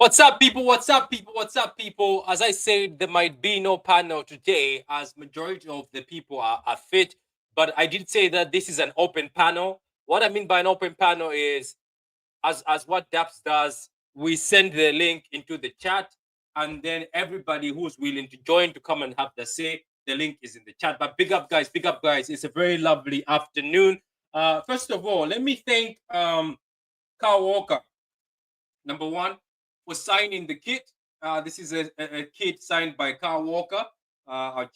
What's up, people? What's up, people? What's up, people? As I said, there might be no panel today, as majority of the people are fit. But I did say that this is an open panel. What I mean by an open panel is, as what Daps does, we send the link into the chat, and then everybody who's willing to join to come and have the say, the link is in the chat. But big up, guys! Big up, guys! It's a very lovely afternoon. First of all, let me thank Carl Walker, number one, for signing the kit. This is a kit signed by Carl Walker. I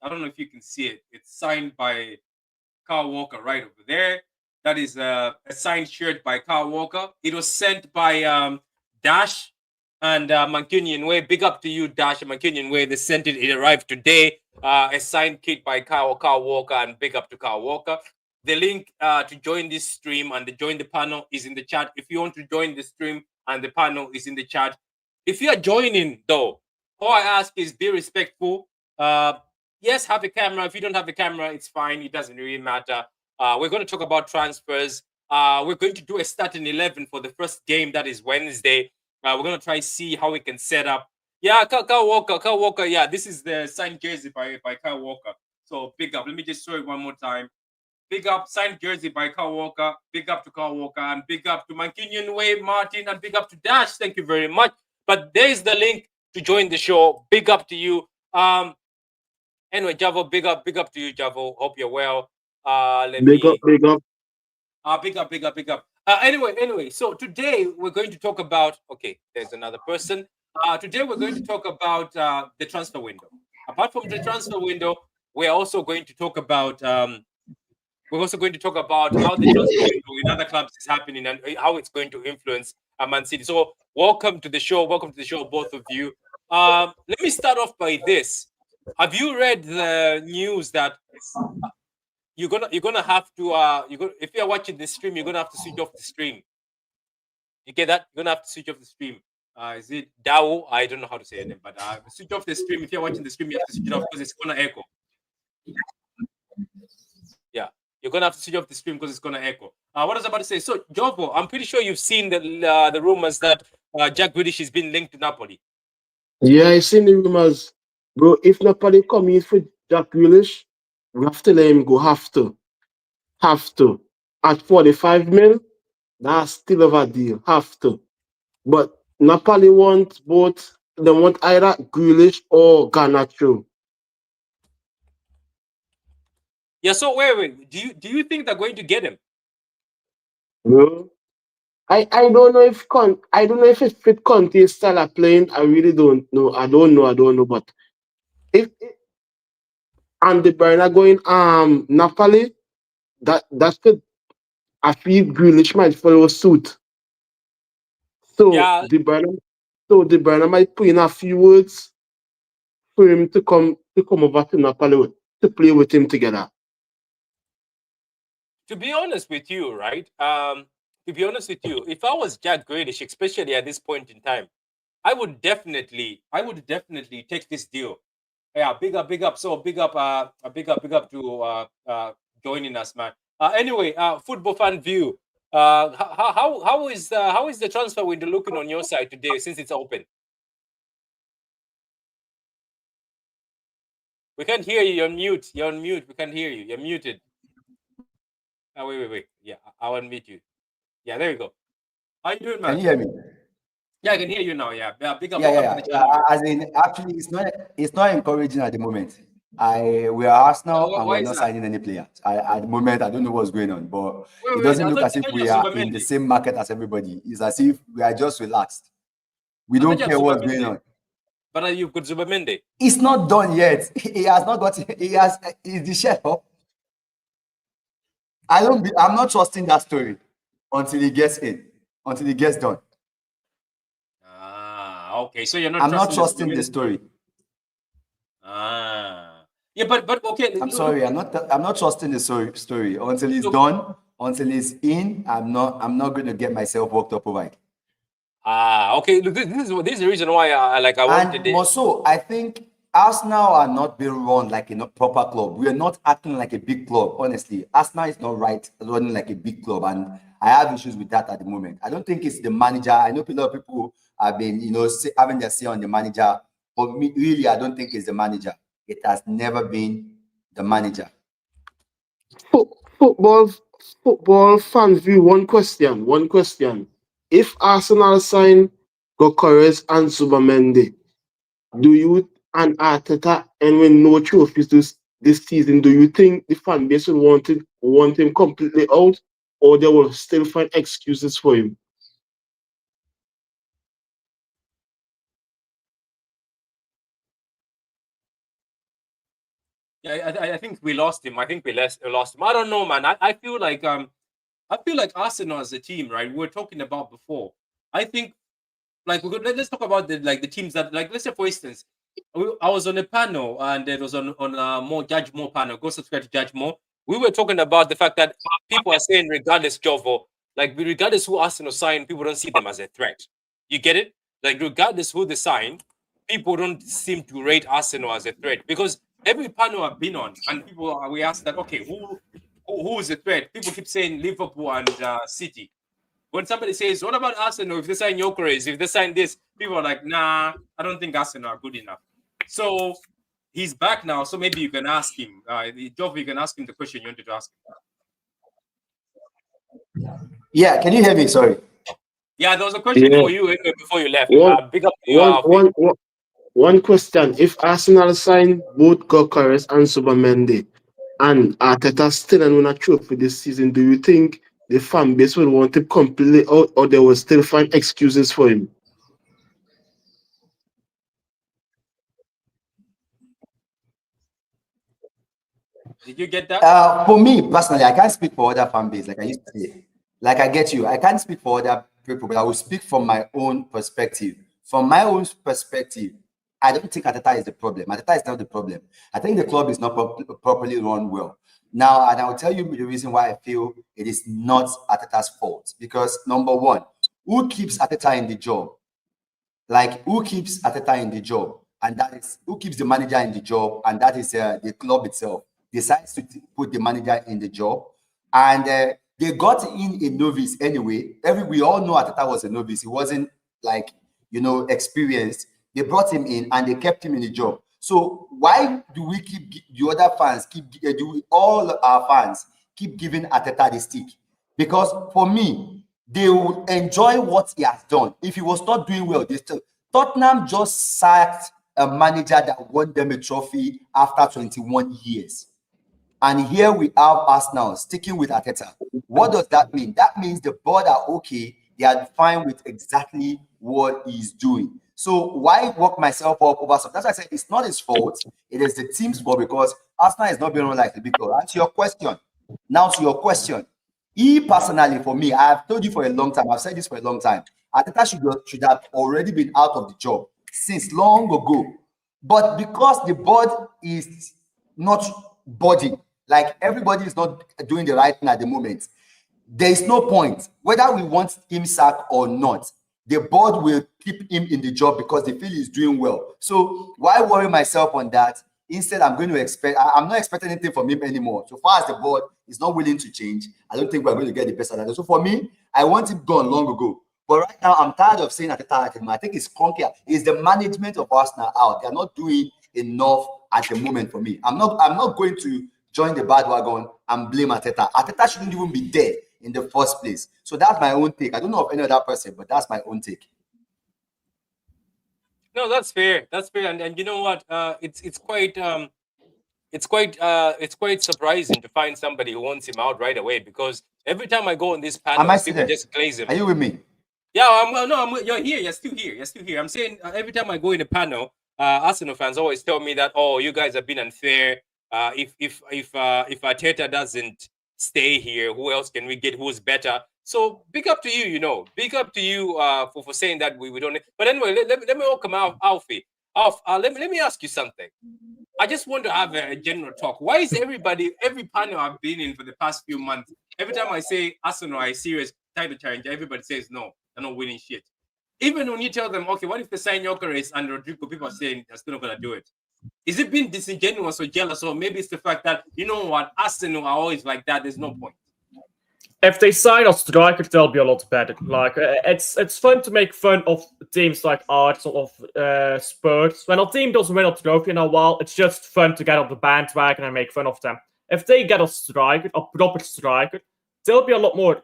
don't know if you can see it. It's signed by Carl Walker right over there. That is a signed shirt by Carl Walker. It was sent by Dash and Mancunian Way. Big up to you, Dash and Mancunian Way. They sent it. It arrived today. A signed kit by Carl Walker, and big up to Carl Walker. The link to join this stream and to join the panel is in the chat. If you want to join the stream and the panel is in the chat. If you are joining, though, all I ask is be respectful. Yes, have a camera. If you don't have a camera, it's fine. It doesn't really matter. We're going to talk about transfers. We're going to do a starting 11 for the first game. That is Wednesday. We're going to try see how we can set up. Yeah, Kyle Walker. Yeah, this is the signed jersey by Kyle Walker. So big up. Let me just show it one more time. Big up, signed jersey by Carl Walker. Big up to Carl Walker, and big up to Mancunian Way, Martin, and big up to Dash. Thank you very much. But there's the link to join the show. Big up to you. Anyway, Javo, big up to you, Javo. Hope you're well. Big up. Anyway, so today we're going to talk about, okay, there's another person. Today we're going to talk about the transfer window. Apart from the transfer window, we're also going to talk about how the transfer window in other clubs is happening and how it's going to influence Man City. So welcome to the show, both of you. Let me start off by this. Have you read the news that you're gonna have to if you're watching the stream, you're gonna have to switch off the stream? You get that? You're gonna have to switch off the stream. Is it Dao? I don't know how to say it, but switch off the stream. If you're watching the stream, you have to switch it off because it's gonna echo. Yeah, you're gonna have to switch off the stream because it's gonna echo. What I was about to say. So, Jovo, I'm pretty sure you've seen the rumors that Jack Grealish has been linked to Napoli. Yeah, I've seen the rumors, bro. If Napoli come in for Jack Grealish, we have to let him go. Have to. At 45 mil, that's still of a deal. Have to. But Napoli want both. They want either Grealish or Garnacho. Yeah. So wait. Do you think they're going to get him? No. I don't know if it fit Conte's style of playing. I really don't know. I don't know. But if and the Bernardo going Napoli, that could, I feel Grealish might follow suit. So yeah. the Bernardo might put in a few words for him to come over to Napoli to play with him together. To be honest with you, right? If I was Jack Grealish, especially at this point in time, I would definitely take this deal. Yeah, big up. So big up to joining us, man. Anyway, football fan view. How is the transfer window looking on your side today since it's open? We can't hear you. You're on mute. We can't hear you. You're muted. Wait. Yeah, I'll unmute you. Yeah, there you go. How you doing, man? Can you hear me? Yeah, I can hear you now. Yeah, big up. As in, actually, it's not encouraging at the moment. We are Arsenal and we're not signing any players. At the moment, I don't know what's going on, but it doesn't look as if we are in the same market as everybody. It's as if we are just relaxed. We don't care what's going on. But you've got Zubamende. It's not done yet. He has not got. He's the chef. I'm not trusting that story until he gets done. Okay. So you're not. I'm not trusting the story. Yeah, but okay. I'm sorry. I'm not trusting the story until it's done. Until it's in, I'm not going to get myself worked up over it. Okay. Look, this is the reason why I wanted it. Also, I think Arsenal are not being run like a proper club. We are not acting like a big club, honestly. Arsenal is not running like a big club, and I have issues with that at the moment. I don't think it's the manager. I know a lot of people have been, having their say on the manager. But me, really, I don't think it's the manager. It has never been the manager. Football, football fans view. One question. One question. If Arsenal sign Gokares and Subamendi, do you and Arteta and win no trophies this season? Do you think the fan base will want him completely out, or they will still find excuses for him? Yeah, I think we lost him. I think we lost him. I don't know, man. I feel like Arsenal as a team, right? We were talking about before. I think like let's talk about the teams that, like, let's say for instance, I was on a panel and it was on more Judge Moore panel. Go subscribe to Judge Moore. We were talking about the fact that people are saying regardless, Jovo, like regardless who Arsenal sign, people don't see them as a threat. You get it? Like regardless who they sign, people don't seem to rate Arsenal as a threat, because every panel I've been on and we asked that, okay, who is a threat? People keep saying Liverpool and City. When somebody says, what about Arsenal? If they sign Gyökeres, if they sign this, people are like, nah, I don't think Arsenal are good enough. So he's back now. So maybe you can ask him. Joff, you can ask him the question you wanted to ask him. Yeah, can you hear me? Sorry. Yeah, there was a question for you before you left. Big up to you, one question. If Arsenal sign both Gyökeres and Subamendi and Arteta still and win a trophy this season, do you think the fan base will want him completely out, or they will still find excuses for him? Did you get that? For me personally, I can't speak for other fan base, like I used to say. Like, I get you. I can't speak for other people, but I will speak from my own perspective. From my own perspective, I don't think Arteta is the problem. Arteta is not the problem. I think the club is not properly run well. Now, and I'll tell you the reason why I feel it is not Arteta's fault. Because number one, who keeps Arteta in the job? Like, who keeps Arteta in the job? And that is, who keeps the manager in the job? And that is the club itself decides to put the manager in the job. And they got in a novice anyway. We all know Arteta was a novice. He wasn't like, experienced. They brought him in and they kept him in the job. So why do we keep the other fans all our fans keep giving Arteta the stick? Because for me, they will enjoy what he has done. If he was not doing well, Tottenham just sacked a manager that won them a trophy after 21 years. And here we have Arsenal sticking with Arteta. What does that mean? That means the board are okay. They are fine with exactly what he's doing. So why work myself up over something? That's why I said it's not his fault. It is the team's fault, because Arsenal is not being run like the big club. And to your question, he personally, for me, I have told you for a long time, I've said this for a long time, Arteta should have already been out of the job since long ago. But because the board is not body, like everybody is not doing the right thing at the moment, there is no point. Whether we want him sacked or not, the board will keep him in the job because they feel he's doing well. So why worry myself on that? Instead, I'm going to I'm not expecting anything from him anymore. So far as the board is not willing to change, I don't think we're going to get the best out of it. So for me, I want him gone long ago. But right now, I'm tired of saying Arteta. I think it's clunky. It's the management of Arsenal out. They're not doing enough at the moment for me. I'm not going to join the bandwagon and blame Arteta. Arteta shouldn't even be there in the first place. So that's my own take. I don't know of any other person, but that's my own take. No, that's fair. That's fair. And you know what? It's quite surprising to find somebody who wants him out right away, because every time I go on this panel, people just glaze him. Are you with me? Yeah, you're here. You're still here. I'm saying every time I go in a panel, Arsenal fans always tell me that, oh, you guys have been unfair. If Arteta doesn't stay here, who else can we get? Who's better? So big up to you. Big up to you for saying that we don't. But anyway, let me welcome Alfie. Let me ask you something. I just want to have a general talk. Why is every panel I've been in for the past few months, every time I say Arsenal are a serious title challenge, everybody says no, they're not winning shit. Even when you tell them, okay, what if they sign Gyökeres and Rodrigo, people are saying they're still not going to do it. Is it being disingenuous or jealous, or maybe it's the fact that, you know what, Arsenal are always like that, there's no point? If they sign a striker, they'll be a lot better. Like it's fun to make fun of teams like Arsenal of Spurs. When a team doesn't win a trophy in a while, it's just fun to get on the bandwagon and make fun of them. If they get a striker, a proper striker, they'll be a lot more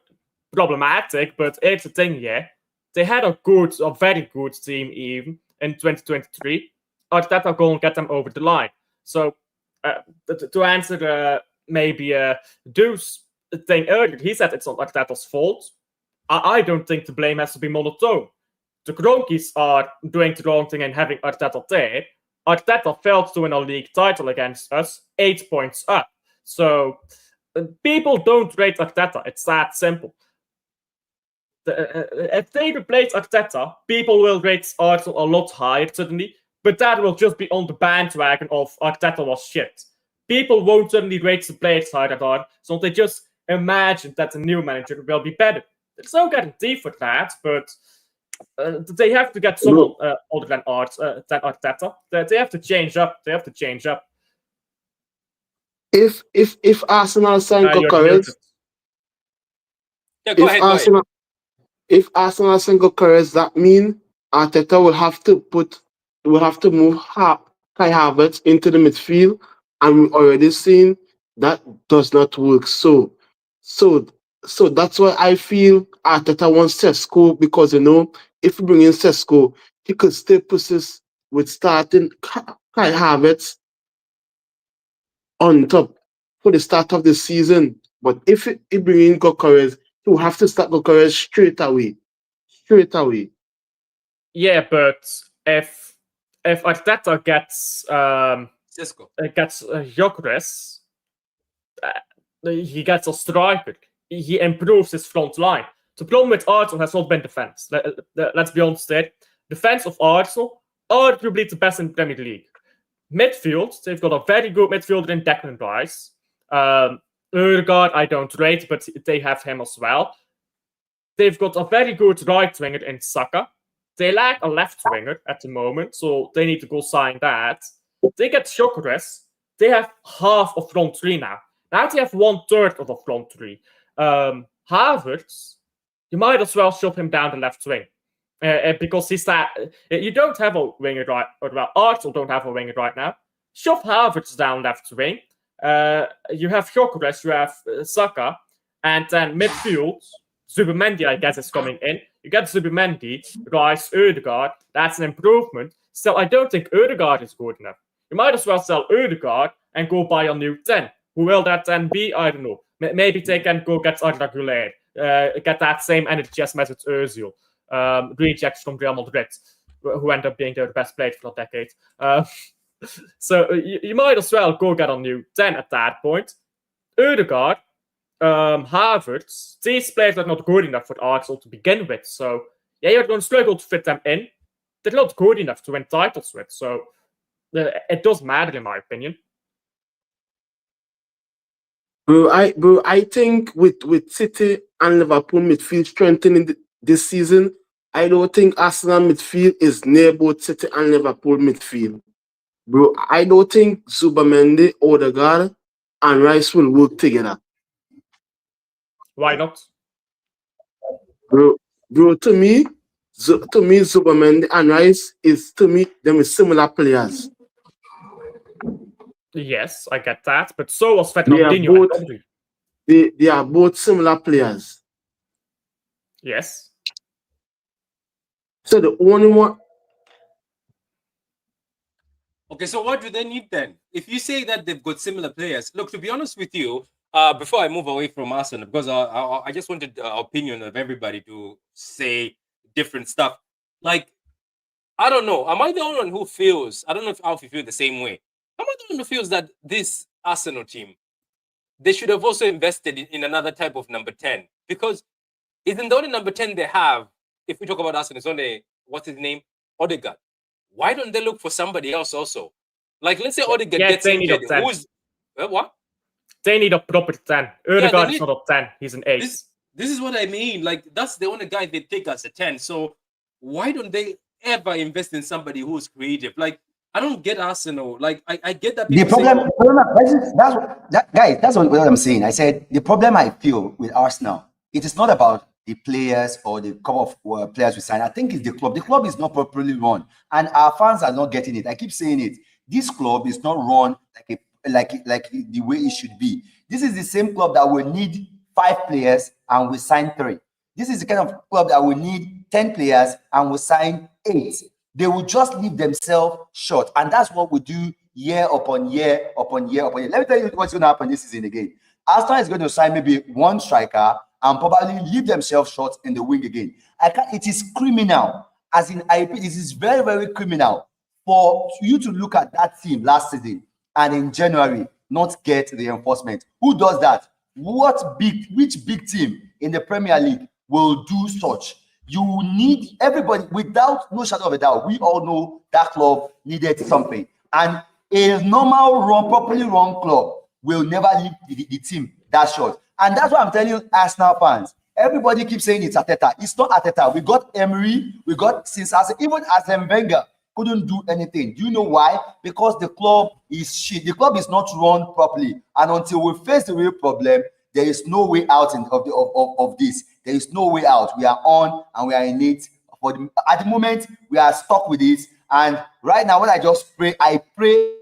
problematic. But here's the thing, yeah, they had a very good team even in 2023. Arteta going to get them over the line. So to answer maybe Deuce thing earlier, he said it's not Arteta's fault. I don't think the blame has to be monotone. The Cronkies are doing the wrong thing and having Arteta there. Arteta failed to win a league title against us, 8 points up. So people don't rate Arteta. It's that simple. If they replace Arteta, people will rate Arsenal a lot higher suddenly, but that will just be on the bandwagon of Arteta was shit. People won't suddenly rate the players higher, so they just imagine that the new manager will be better. There's no guarantee for that, but they have to get someone other than Arteta. They have to change up. If Arsenal sign Gokares, go ahead. If Arsenal sign Gokares, that means Arteta will have to move Kai Havertz into the midfield, and we've already seen that does not work. So that's why I feel Arteta wants Sesko, because if we bring in Sesko, he could still persist with starting Kai Havertz on top for the start of the season. But if he bring in Gokares, he will have to start Gokares straight away. Yeah, but if Arteta gets Sesko, gets Gyökeres, he gets a striker. He improves his front line. The problem with Arsenal has not been defense. Let's be honest there. Defense of Arsenal, arguably the best in the Premier League. Midfield, they've got a very good midfielder in Declan Rice. Ødegaard, I don't rate, but they have him as well. They've got a very good right winger in Saka. They lack a left winger at the moment, so they need to go sign that. They get Gyökeres. They have half of front three now. Now they have 1/3 of the front three. Havertz, you might as well shove him down the left wing. Because he's that. You don't have a winger right, or well, Arsenal don't have a winger right now. Shove Havertz down left wing. You have Gyökeres, you have Saka, and then midfield, Zubimendi, I guess, is coming in. You get Zubimendi, Rice, Ødegaard. That's an improvement. Still, I don't think Ødegaard is good enough. You might as well sell Ødegaard and go buy a new 10. Who will that 10 be? I don't know. Maybe they can go get Arda Güler, get that same energy as Mesut Özil. Rejects from Real Madrid, who end up being their best player for a decade. So you might as well go get a new 10 at that point. Ødegaard, Havertz, these players are not good enough for Arsenal to begin with. So yeah, you're going to struggle to fit them in. They're not good enough to win titles with. So it does matter, in my opinion. Bro, I think with City and Liverpool midfield strengthening this season, I don't think Arsenal midfield is near both City and Liverpool midfield. Bro, I don't think Zubimendi, Ødegaard, and Rice will work together. Why not? Bro, to me, Zubimendi and Rice them is similar players. Yes, I get that, but so was Fernandinho. They are both similar players. Yes. So the only one. Okay, so what do they need then? If you say that they've got similar players, look, to be honest with you, before I move away from Arsenal, because I just wanted the opinion of everybody to say different stuff. Like, I don't know. Am I the only one who feels? I don't know if Alfie feel the same way. Am I the one who feels that this Arsenal team, they should have also invested in another type of number 10? Because isn't the only number 10 they have, if we talk about Arsenal, it's only, what's his name? Odegaard. Why don't they look for somebody else also? Like, let's say Odegaard gets injured. Who's what? They need a proper 10. Ødegaard is not a 10. He's an 8. This is what I mean. Like, that's the only guy they take as a 10. So why don't they ever invest in somebody who's creative? Like, I don't get Arsenal. Like I get that The people say, problem, guys, that's what I'm saying. I said the problem I feel with Arsenal, it is not about the players or the couple of players we sign. I think it's the club. The club is not properly run, and our fans are not getting it. I keep saying it. This club is not run like the way it should be. This is the same club that will need 5 players and we sign 3. This is the kind of club that will need 10 players and we sign 8. They will just leave themselves short. And that's what we do year upon year upon year upon year. Let me tell you what's going to happen this season again. Arsenal is going to sign maybe 1 striker and probably leave themselves short in the wing again. It is criminal. As in, I repeat, this is very, very criminal for you to look at that team last season and in January not get reinforcement. Who does that? Which big team in the Premier League will do such? You need everybody, without no shadow of a doubt. We all know that club needed something, and a normal run, properly run club will never leave the team that short. And that's what I'm telling you, Arsenal fans. Everybody keeps saying it's Arteta. It's not Arteta. We got Emery. We got even Arsene Wenger couldn't do anything. Do you know why? Because the club is shit. The club is not run properly, and until we face the real problem, there is no way out of this. There is no way out. We are on and we are in it. At the moment, we are stuck with this. And right now, when I just pray, I pray.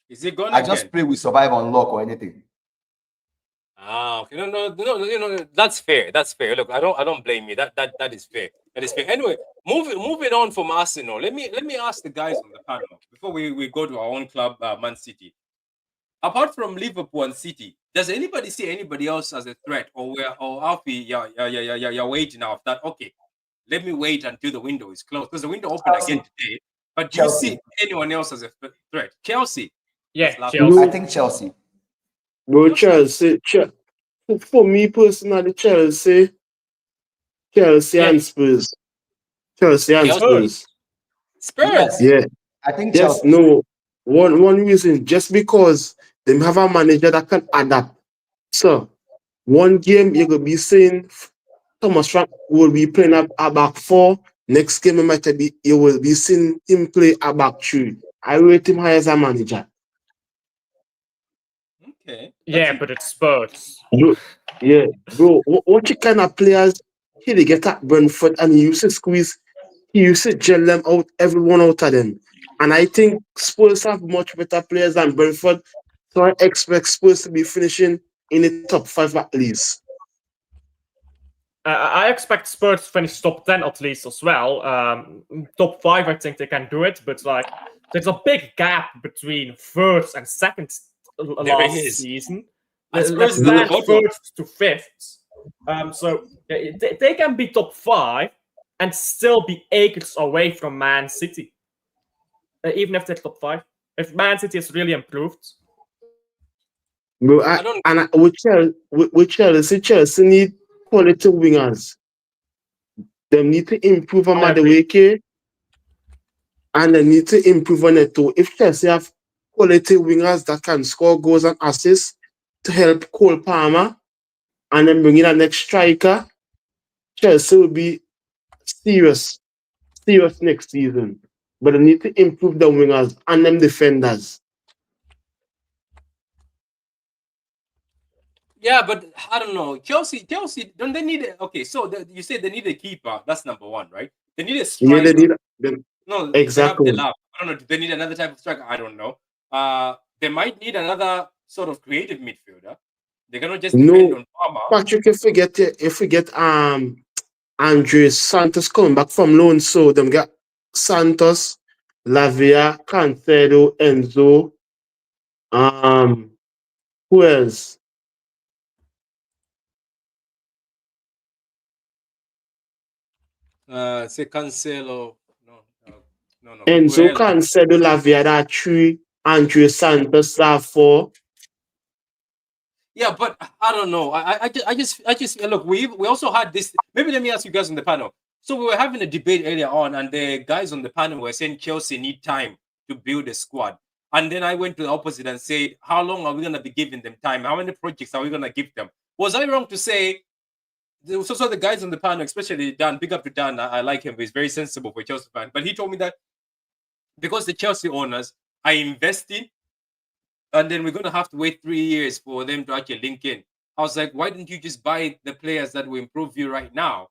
Is it gone? I just pray we survive on luck or anything. Okay. No. That's fair. That's fair. Look, I don't blame you. That is fair. That is fair. Anyway, moving on from Arsenal. Let me ask the guys on the panel before we go to our own club, Man City. Apart from Liverpool and City, does anybody see anybody else as a threat, or Alfie, you're waiting off that? Okay, let me wait until the window is closed because the window opened again today. But do you see anyone else as a threat? Chelsea. Yeah, Chelsea. I think Chelsea. Bro, Chelsea. For me personally, Chelsea and Spurs. Chelsea and Spurs. Spurs. Yeah. I think Yes, Chelsea. no. One reason, just because they have a manager that can adapt. So, one game you're gonna be seeing Thomas Frank will be playing a back 4. Next game you will be seeing him play a back 3. I rate him high as a manager. Okay. Yeah, but it's Spurs. Bro, what kind of players he get at Brentford, and he used to squeeze, he used to gel them out, everyone out of them. And I think Spurs have much better players than Brentford, so I expect Spurs to be finishing in the top 5 at least. I expect Spurs to finish top 10 at least as well. Top 5, I think they can do it, but like there's a big gap between first and second last season. Let's stand first to 5th. So they can be top 5 and still be acres away from Man City, even if they're top 5. If Man City has really improved. Bro, with Chelsea need quality wingers. They need to improve on Madueke, and they need to improve on it too. If Chelsea have quality wingers that can score goals and assists to help Cole Palmer, and then bring in a next striker, Chelsea will be serious next season. But they need to improve the wingers and them defenders. Yeah, but I don't know. Chelsea, don't they need okay? So you say they need a keeper. That's number 1, right? They need a striker. Yeah, no, exactly. They have I don't know. Do they need another type of striker? I don't know. They might need another sort of creative midfielder. They're gonna just depend on Palmer. Patrick, if we get Andres Santos coming back from loan, so them get Santos, Lavia, Cancelo, Enzo. Who else? Say Cancelo. No. Enzo, Cancelo, Lavia, that 3. Andres Santos, that 4. Yeah, but I don't know. I just look. We also had this. Maybe let me ask you guys on the panel. So we were having a debate earlier on, and the guys on the panel were saying Chelsea need time to build a squad. And then I went to the opposite and said, how long are we going to be giving them time? How many projects are we going to give them? Was I wrong to say So the guys on the panel, especially Dan, big up to Dan. I like him. He's very sensible for Chelsea fan. But he told me that because the Chelsea owners are investing, and then we're going to have to wait 3 years for them to actually link in. I was like, why didn't you just buy the players that will improve you right now?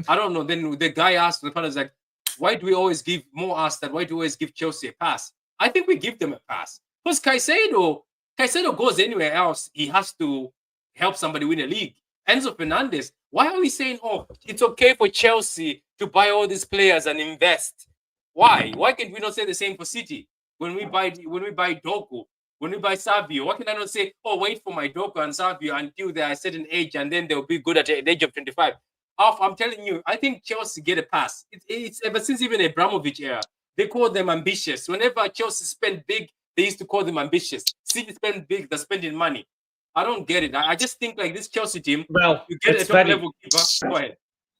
I don't know. Then the guy asked the panel, like, why do we always give more asked that? Why do we always give Chelsea a pass? I think we give them a pass. Because Caicedo goes anywhere else, he has to help somebody win a league. Enzo Fernandez, why are we saying, oh, it's okay for Chelsea to buy all these players and invest? Why? Why can't we not say the same for City? When we buy Doku, when we buy Savio, why can I not say, oh, wait for my Doku and Savio until they are a certain age and then they'll be good at the age of 25? I'm telling you, I think Chelsea get a pass. It's ever since even Abramovich era. They call them ambitious. Whenever Chelsea spend big, they used to call them ambitious. City spend big, they're spending money. I don't get it. I just think like this Chelsea team, Well, you get a top level keeper. Go ahead.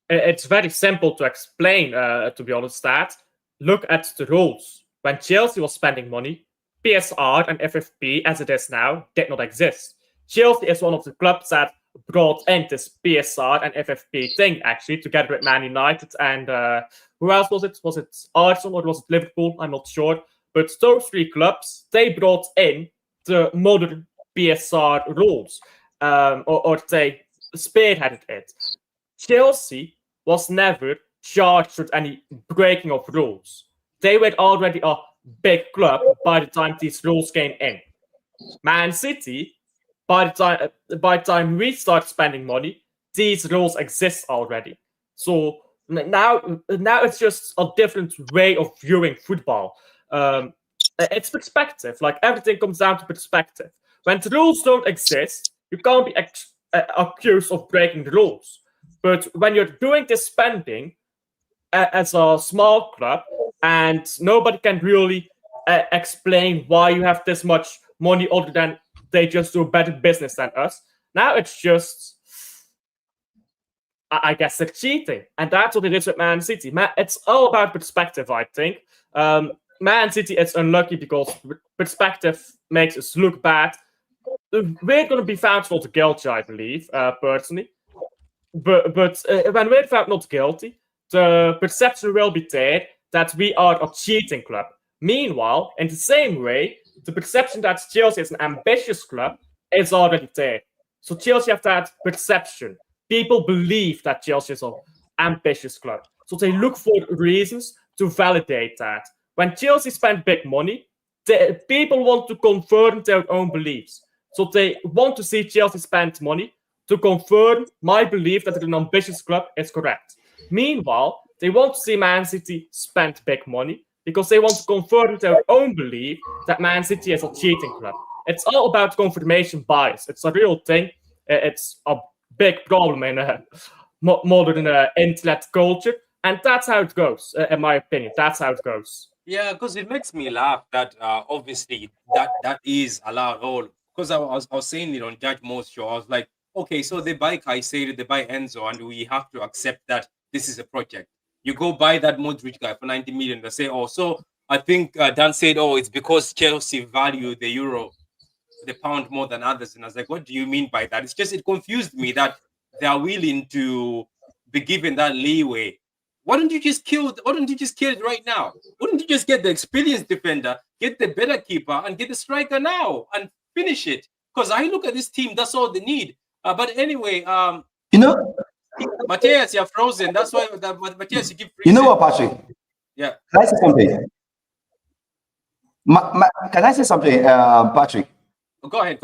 It's very simple to explain, to be honest, that look at the rules. When Chelsea was spending money, PSR and FFP, as it is now, did not exist. Chelsea is one of the clubs that brought in this PSR and FFP thing, actually, together with Man United and who else was it? Was it Arsenal or was it Liverpool? I'm not sure. But those three clubs, they brought in the modern PSR rules, or they spearheaded it. Chelsea was never charged with any breaking of rules. They were already a big club by the time these rules came in. Man City, by the time we start spending money, these rules exist already. So now it's just a different way of viewing football. It's perspective. Like everything comes down to perspective. When the rules don't exist, you can't be accused of breaking the rules. But when you're doing this spending as a small club and nobody can really explain why you have this much money other than they just do better business than us, now it's just, I guess, it's cheating. And that's what it is with Man City. It's all about perspective, I think. Man City is unlucky because perspective makes us look bad. We're going to be found not guilty, I believe, personally. But when we're found not guilty, the perception will be there that we are a cheating club. Meanwhile, in the same way, the perception that Chelsea is an ambitious club is already there. So Chelsea have that perception. People believe that Chelsea is an ambitious club. So they look for reasons to validate that. When Chelsea spend big money, people want to confirm their own beliefs. So they want to see Chelsea spend money to confirm my belief that an ambitious club is correct. Meanwhile, they want to see Man City spend big money because they want to confirm their own belief that Man City is a cheating club. It's all about confirmation bias. It's a real thing. It's a big problem in modern internet culture. And that's how it goes, in my opinion. That's how it goes. Yeah, because it makes me laugh that obviously that is allowed. All because I was saying it on Judge Moore's show. I was like, okay, so they buy Caicedo, they buy Enzo, and we have to accept that this is a project. You go buy that Modric guy for 90 million. They say, oh, so I think Dan said, oh, it's because Chelsea value the euro, the pound more than others. And I was like, what do you mean by that? It's just, it confused me that they are willing to be given that leeway. Why don't you just kill it right now? Wouldn't you just get the experienced defender, get the better keeper, and get the striker now and finish it? Because I look at this team, that's all they need. But anyway, Matthias, you're frozen. That's why, Matthias, you keep freezing. You know what, Patrick? Yeah. Can I say something? Can I say something, Patrick? Go ahead.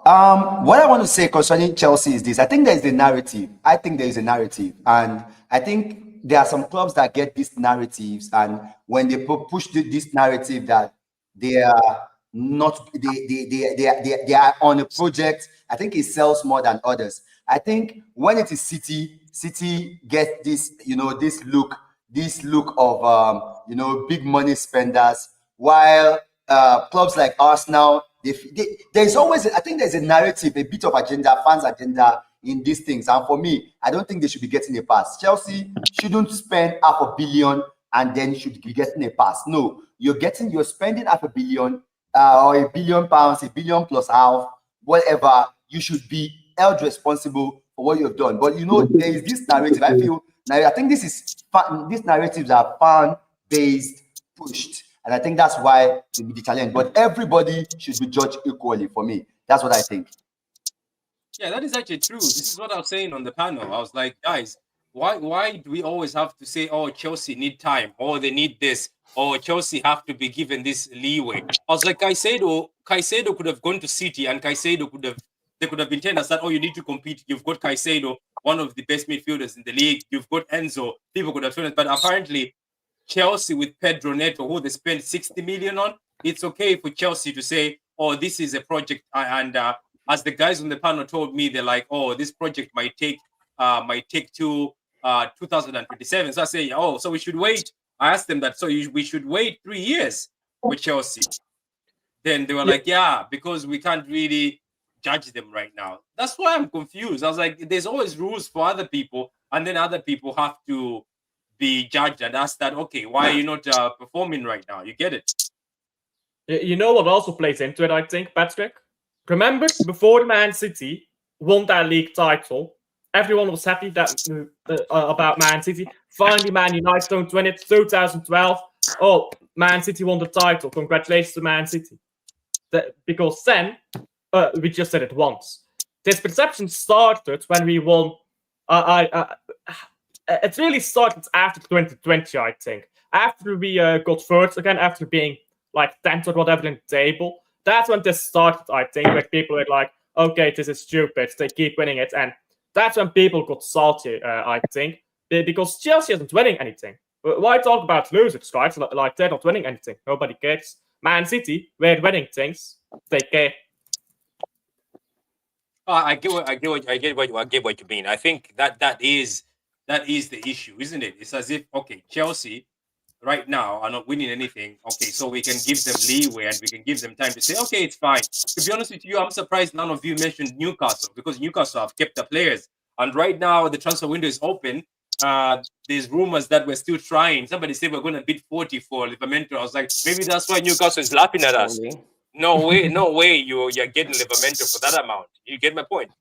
What I want to say concerning Chelsea is this. I think there is a narrative. And I think there are some clubs that get these narratives, and when they push this narrative that they are not, they are on a project, I think it sells more than others. I think when it is City gets this, this look of big money spenders, while clubs like Arsenal, there's always, I think there's a narrative, a bit of agenda, fans' agenda in these things. And for me, I don't think they should be getting a pass. Chelsea shouldn't spend $500 million and then should be getting a pass. No, you're spending $500 million or £1 billion, £1 billion plus half, whatever. You should be held responsible for what you have done. But you know, there is this narrative. I think these narratives are fan-based, pushed, and I think that's why the challenge. But everybody should be judged equally. For me, that's what I think. Yeah, that is actually true. This is what I was saying on the panel. I was like, guys, why do we always have to say, oh, Chelsea need time, or they need this, or Chelsea have to be given this leeway? I was like, Caicedo could have gone to City, and Caicedo they could have been telling us that, oh, you need to compete. You've got Caicedo, one of the best midfielders in the league. You've got Enzo. People could have told us, but apparently Chelsea with Pedro Neto, who they spent 60 million on, it's okay for Chelsea to say, oh, this is a project, and as the guys on the panel told me, they're like, oh, this project might take to 2027. So I say, oh, so we should wait. I asked them that, so we should wait 3 years for Chelsea. Then they were like, yeah, because we can't really judge them right now. That's why I'm confused. I was like, there's always rules for other people, and then other people have to be judged and asked that, okay, why are you not performing right now? You get it? You know what also plays into it, I think, Patrick? Remember, before Man City won that league title, everyone was happy that about Man City. Finally, Man United don't win it. 2012, oh, Man City won the title. Congratulations to Man City. Because then, we just said it once. This perception started when we won. It really started after 2020, I think. After we got first again, after being like 10th or whatever in the table, that's when this started, I think, where people were like, okay, this is stupid, they keep winning it. And that's when people got salty, I think, because Chelsea isn't winning anything. Why talk about losers, guys? Like, they're not winning anything. Nobody cares. Man City, we're winning things. They care. I get what you mean. I think that is the issue, isn't it? It's as if, okay, Chelsea right now are not winning anything. Okay, so we can give them leeway and we can give them time to say, okay, it's fine. To be honest with you, I'm surprised none of you mentioned Newcastle, because Newcastle have kept the players. And right now the transfer window is open. There's rumors that we're still trying. Somebody said we're going to bid 40 for Livramento. I was like, maybe that's why Newcastle is laughing at us. No way you're getting Livramento for that amount. You get my point?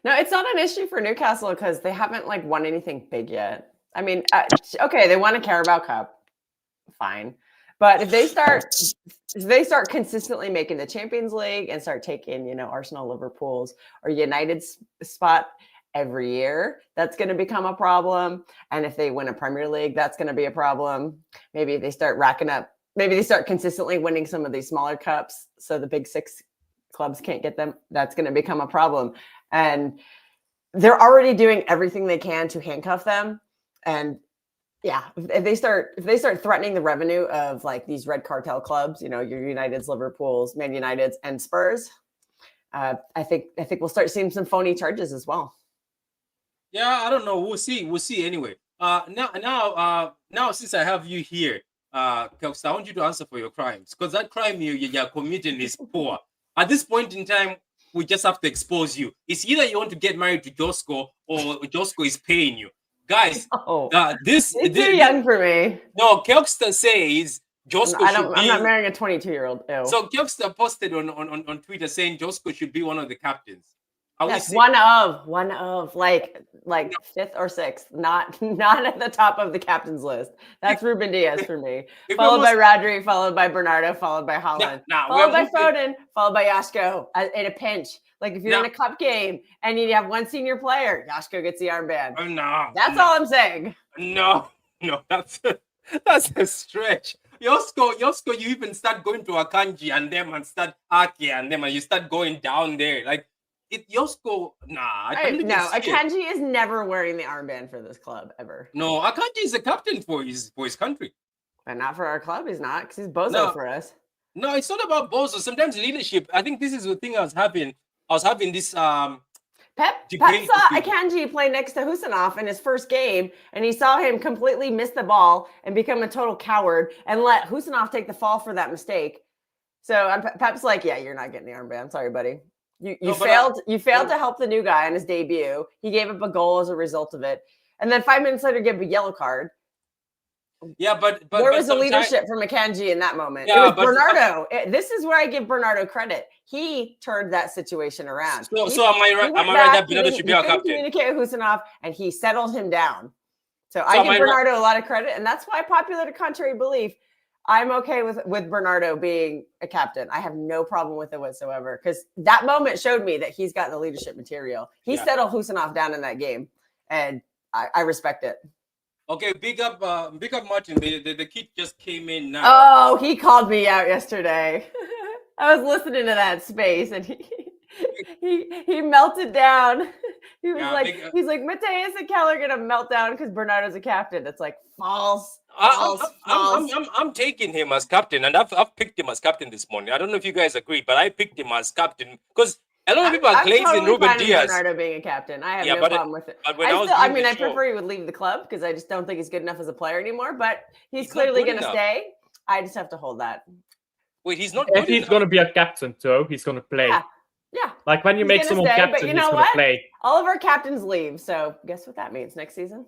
No, it's not an issue for Newcastle because they haven't like won anything big yet. I mean, okay, they won a Carabao Cup, fine, but if they start consistently making the Champions League and start taking, Arsenal, Liverpool's, or United's spot every year, that's going to become a problem. And if they win a Premier League, that's going to be a problem. Maybe they start racking up. Maybe they start consistently winning some of these smaller cups, so the big six clubs can't get them. That's going to become a problem. And they're already doing everything they can to handcuff them. And yeah, if they start threatening the revenue of like these red cartel clubs, your Uniteds, Liverpools, Man Uniteds, and Spurs, I think we'll start seeing some phony charges as well. Yeah, I don't know. We'll see anyway. Now, since I have you here, Kelks, I want you to answer for your crimes, because that crime you're committing is poor. At this point in time, we just have to expose you. It's either you want to get married to Josko, or Josko is paying you. Guys, it's too young for me. No, Kelkster says Josko should be... I'm not marrying a 22-year-old. Ew. So Kelkster posted on Twitter saying Josko should be one of the captains. Yes, one of like fifth or sixth, not at the top of the captain's list. That's Ruben Diaz for me. Followed by Rodri, followed by Bernardo, followed by Haaland, followed by Foden, followed by Josko in a pinch. Like if you're in a cup game and you have one senior player, Josko gets the armband. That's all I'm saying. No, that's a stretch. Josko, you even start going to Akanji and them, and start Aki and them, and you start going down there. Like Josko, Akanji is never wearing the armband for this club ever. No, Akanji is a captain for his country. But not for our club, he's not, because he's bozo for us. No, it's not about bozo. Sometimes leadership. I think this is the thing I was having this Pep saw Akanji play next to Husanov in his first game, and he saw him completely miss the ball and become a total coward and let Husanov take the fall for that mistake. So Pep's like, yeah, you're not getting the armband. Sorry, buddy. You failed to help the new guy on his debut. He gave up a goal as a result of it. And then 5 minutes later, give a yellow card. Yeah, but there was a sometimes- leadership from Akanji in that moment. Yeah, it was but- Bernardo. This is where I give Bernardo credit. He turned that situation around. So He- am I right? he went Am I right back, that Bernardo he should be our couldn't captain? communicate with Husanov, and he settled him down. So I am give I right- Bernardo a lot of credit, and that's why, popular to contrary belief, I'm okay with Bernardo being a captain. I have no problem with it whatsoever, because that moment showed me that he's got the leadership material. He Yeah. settled Husanov down in that game, and I respect it. Okay, big up Martin. The kid just came in now. Oh, he called me out yesterday. I was listening to that space, and he melted down. He was Yeah, like, he's like, Mateus and Keller are gonna melt down because Bernardo's a captain. It's like false. I'm taking him as captain, and I've picked him as captain this morning. I don't know if you guys agree, but I picked him as captain because a lot of people are glazing totally Ruben fine with Diaz. Bernardo being a captain. I have no but problem with it. but when I was doing I the show- prefer he would leave the club because I just don't think he's good enough as a player anymore. But he's He's not clearly good going to enough. stay. I just have to hold that. Wait, he's not If good he's enough. going to be a captain, too, he's going to play. Yeah. Like when you He's make gonna someone stay, but captain, you he's know going to what? play. All of our captains leave. So guess what that means next season?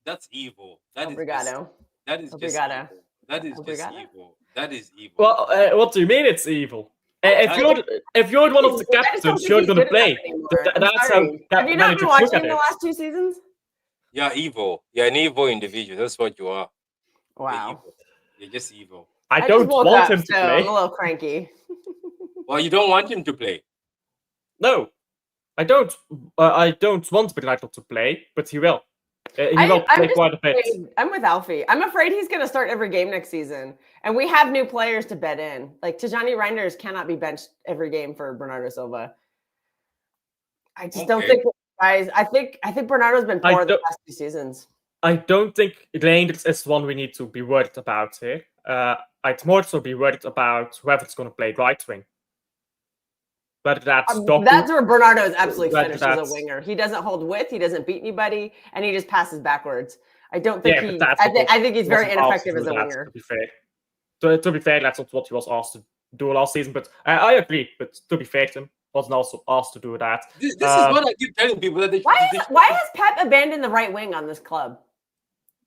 That's evil. That is Obrigado. that is just Obrigado. evil. That is just Obrigado. evil. That is evil. Well, what do you mean it's evil? If you're one of the I just don't captains, think you're he's going to good play. enough anymore. I'm That's how sorry. Have you not been managers look watching at the it. last 2 seasons? You're evil. You're an evil individual. That's what you are. You're Wow. evil. You're just evil. I just don't woke want up, him to so I'm a play. little cranky. Well, you don't want him to play. No, I don't. I don't want Bernardo to play, but he will. He will I'm play just quite a bit. afraid- I'm with Alfie. I'm afraid he's going to start every game next season, and we have new players to bet in. Like Tijani Reinders cannot be benched every game for Bernardo Silva. I just don't Okay. think, guys. I think Bernardo's been poor the don't- past 2 seasons. I don't think Reinders is one we need to be worried about here. I'd more so be worried about whoever's going to play right wing. Whether that's Doku, That's where Bernardo is absolutely But finished as that's- a winger. He doesn't hold width. He doesn't beat anybody, and he just passes backwards. I don't think Yeah, but he. that's I because think he's he very wasn't asked to ineffective do as a that, winger. To be fair, to be fair, that's not what he was asked to do last season. But I agree. But to be fair to him, wasn't also asked to do that. This is what I keep telling people that they Why has Pep abandoned the right wing on this club?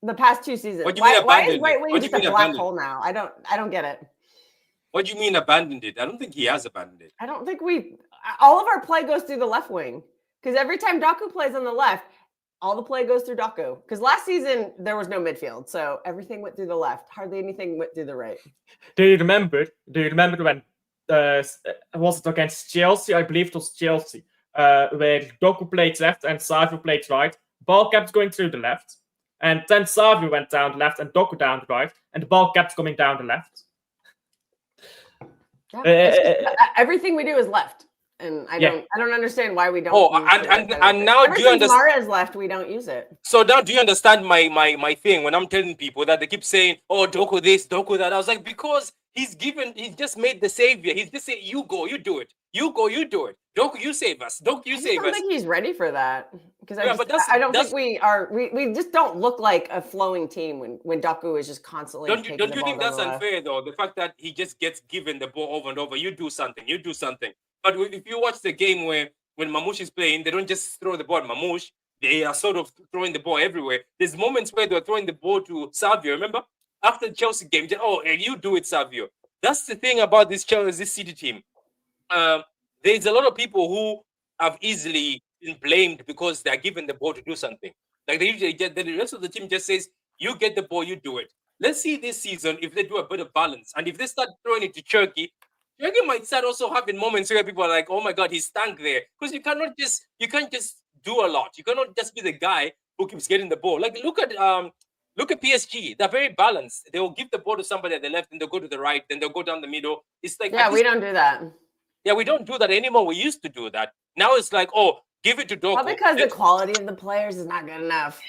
The past 2 seasons. What do you mean Why is abandoned right it? wing What do just you a mean black abandoned? hole now? I don't get it. What do you mean abandoned it? I don't think he has abandoned it. I don't think all of our play goes through the left wing. Because every time Doku plays on the left, all the play goes through Doku. Because last season there was no midfield. So everything went through the left. Hardly anything went through the right. Do you remember when was it against Chelsea? I believe it was Chelsea, where Doku played left and Savio played right. Ball kept going through the left, and then Savio went down the left and Doku down the right, and the ball kept coming down the left. Yeah, it's just, everything we do is left. And I Yeah. don't understand why we don't. Oh, use and- it. and- and now Ever do you since understand- Mara's left, we don't use it. So now, do you understand my thing when I'm telling people that they keep saying, "Oh, Doku this, Doku that"? I was like, because he's just made the savior. He's just saying, "You go, you do it. You go, you do it. Doku, you save us. Doku, you I just save don't us." think he's ready for that because Yeah, but that's- I don't that's- think we are. We just don't look like a flowing team when Doku is just constantly. Don't taking you the ball think down that's the left. unfair though? The fact that he just gets given the ball over and over. You do something. You do something. But if you watch the game when Mamouche is playing, they don't just throw the ball at Mamouche. They are sort of throwing the ball everywhere. There's moments where they're throwing the ball to Savio. Remember after the Chelsea game? And you do it, Savio. That's the thing about this City team. There's a lot of people who have easily been blamed because they're given the ball to do something. Like they usually get the rest of the team just says, "You get the ball, you do it." Let's see this season if they do a bit of balance, and if they start throwing it to Cherky might start also having moments where people are like, "Oh my God, he's stank there," because you can't just do a lot. You cannot just be the guy who keeps getting the ball. Like look at PSG. They're very balanced. They will give the ball to somebody at the left, and they'll go to the right, then they'll go down the middle. It's like Yeah, we don't do that. Yeah, we don't do that anymore. We used to do that. Now it's like, oh, give it to Doku. Well, because the quality of the players is not good enough.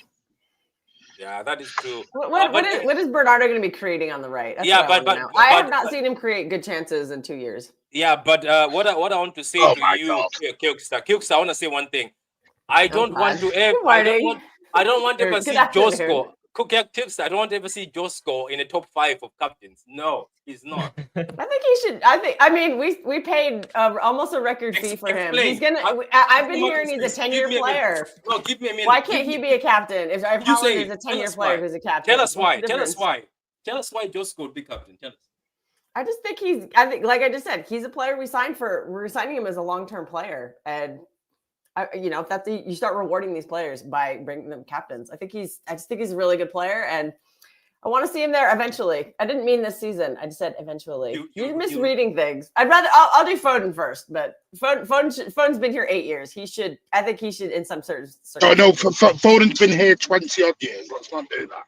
Yeah, that is true. What is Bernardo going to be creating on the right? That's Yeah, what I but- wanna know. but- I have but- not seen him create good chances in 2 years. Yeah, but what I want to say Oh to my you, God. Kilkster, I want to say one thing. I don't want to Good ever. morning. I don't want to ever Good see afternoon. Josko. Cookie tips. I don't ever see Josko in the top 5 of captains. No, he's not. I think he should. I mean, we paid almost a record fee for him. Explain. He's gonna. I've been hearing he's a Give 10-year me a minute. player. No, give me a minute. Why can't he be a captain? If Haaland is a 10-year player who's a captain, Tell us why. what's the Tell us difference? why. Tell us why Josko would be captain. Tell us. I just think he's. I think, like I just said, he's a player we signed for. We're signing him as a long-term player, and if that's you start rewarding these players by bringing them captains. I just think he's a really good player, and I want to see him there eventually. I didn't mean this season. I just said eventually. You're misreading things. I'll do Foden first, but Foden's been here 8 years. I think he should in some certain. Oh no, Foden's been here 20 odd years. Let's not do that.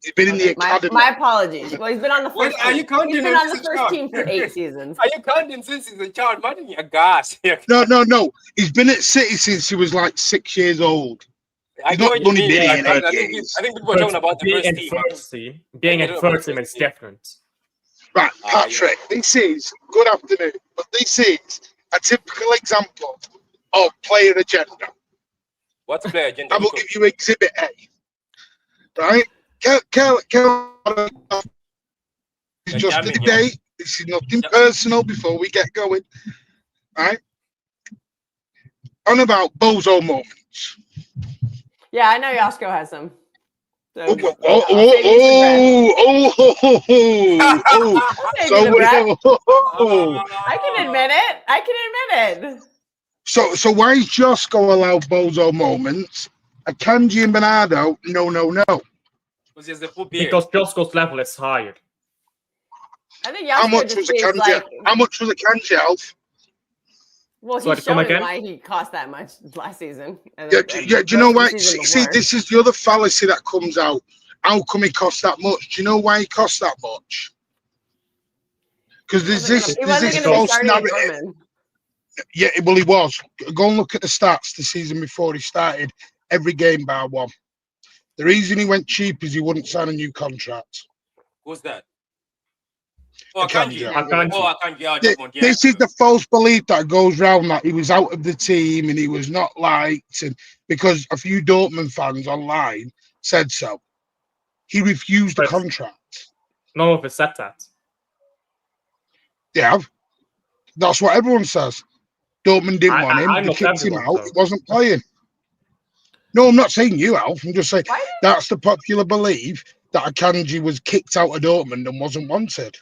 He's been in the academy. My apologies. Well, he's been on the first. Are you counting? He's been on the first team for 8 seasons. Are you counting since he's a child? Imagine you're gas. No. He's been at City since he was like 6 years old. He's not only been here 8 years. I think people are talking about the first team. Being at first team is different. Right, Patrick, this is, good afternoon, but this is a typical example of player agenda. What's player agenda? I will give you exhibit A. Right? It's just a debate. This is nothing personal before we get going. Right? On about bozo moments. Yeah, I know Yasko has some. So, So I can admit it. So why is Josko allowed bozo moments? Akanji and Bernardo, no. Because Josko's level is higher. I think How Yasko much was Akanji? How much was Akanji, Alf? Well, Sorry, he's come showing again? why he cost that much last season. Do you know why? See, this is the other fallacy that comes out. How come he cost that much? Do you know why he cost that much? Because there's this false narrative. Yeah, well, he was. Go and look at the stats the season before he started. Every game bar one. The reason he went cheap is he wouldn't sign a new contract. Who's that? Akanji. This is the false belief that goes round that he was out of the team and he was not liked, and because a few Dortmund fans online said so. He refused the contract. None of us said that. Yeah, that's what everyone says. Dortmund didn't want him. They kicked him out. He wasn't playing. No, I'm not saying you, Alf. I'm just saying that's the popular belief that Akanji was kicked out of Dortmund and wasn't wanted.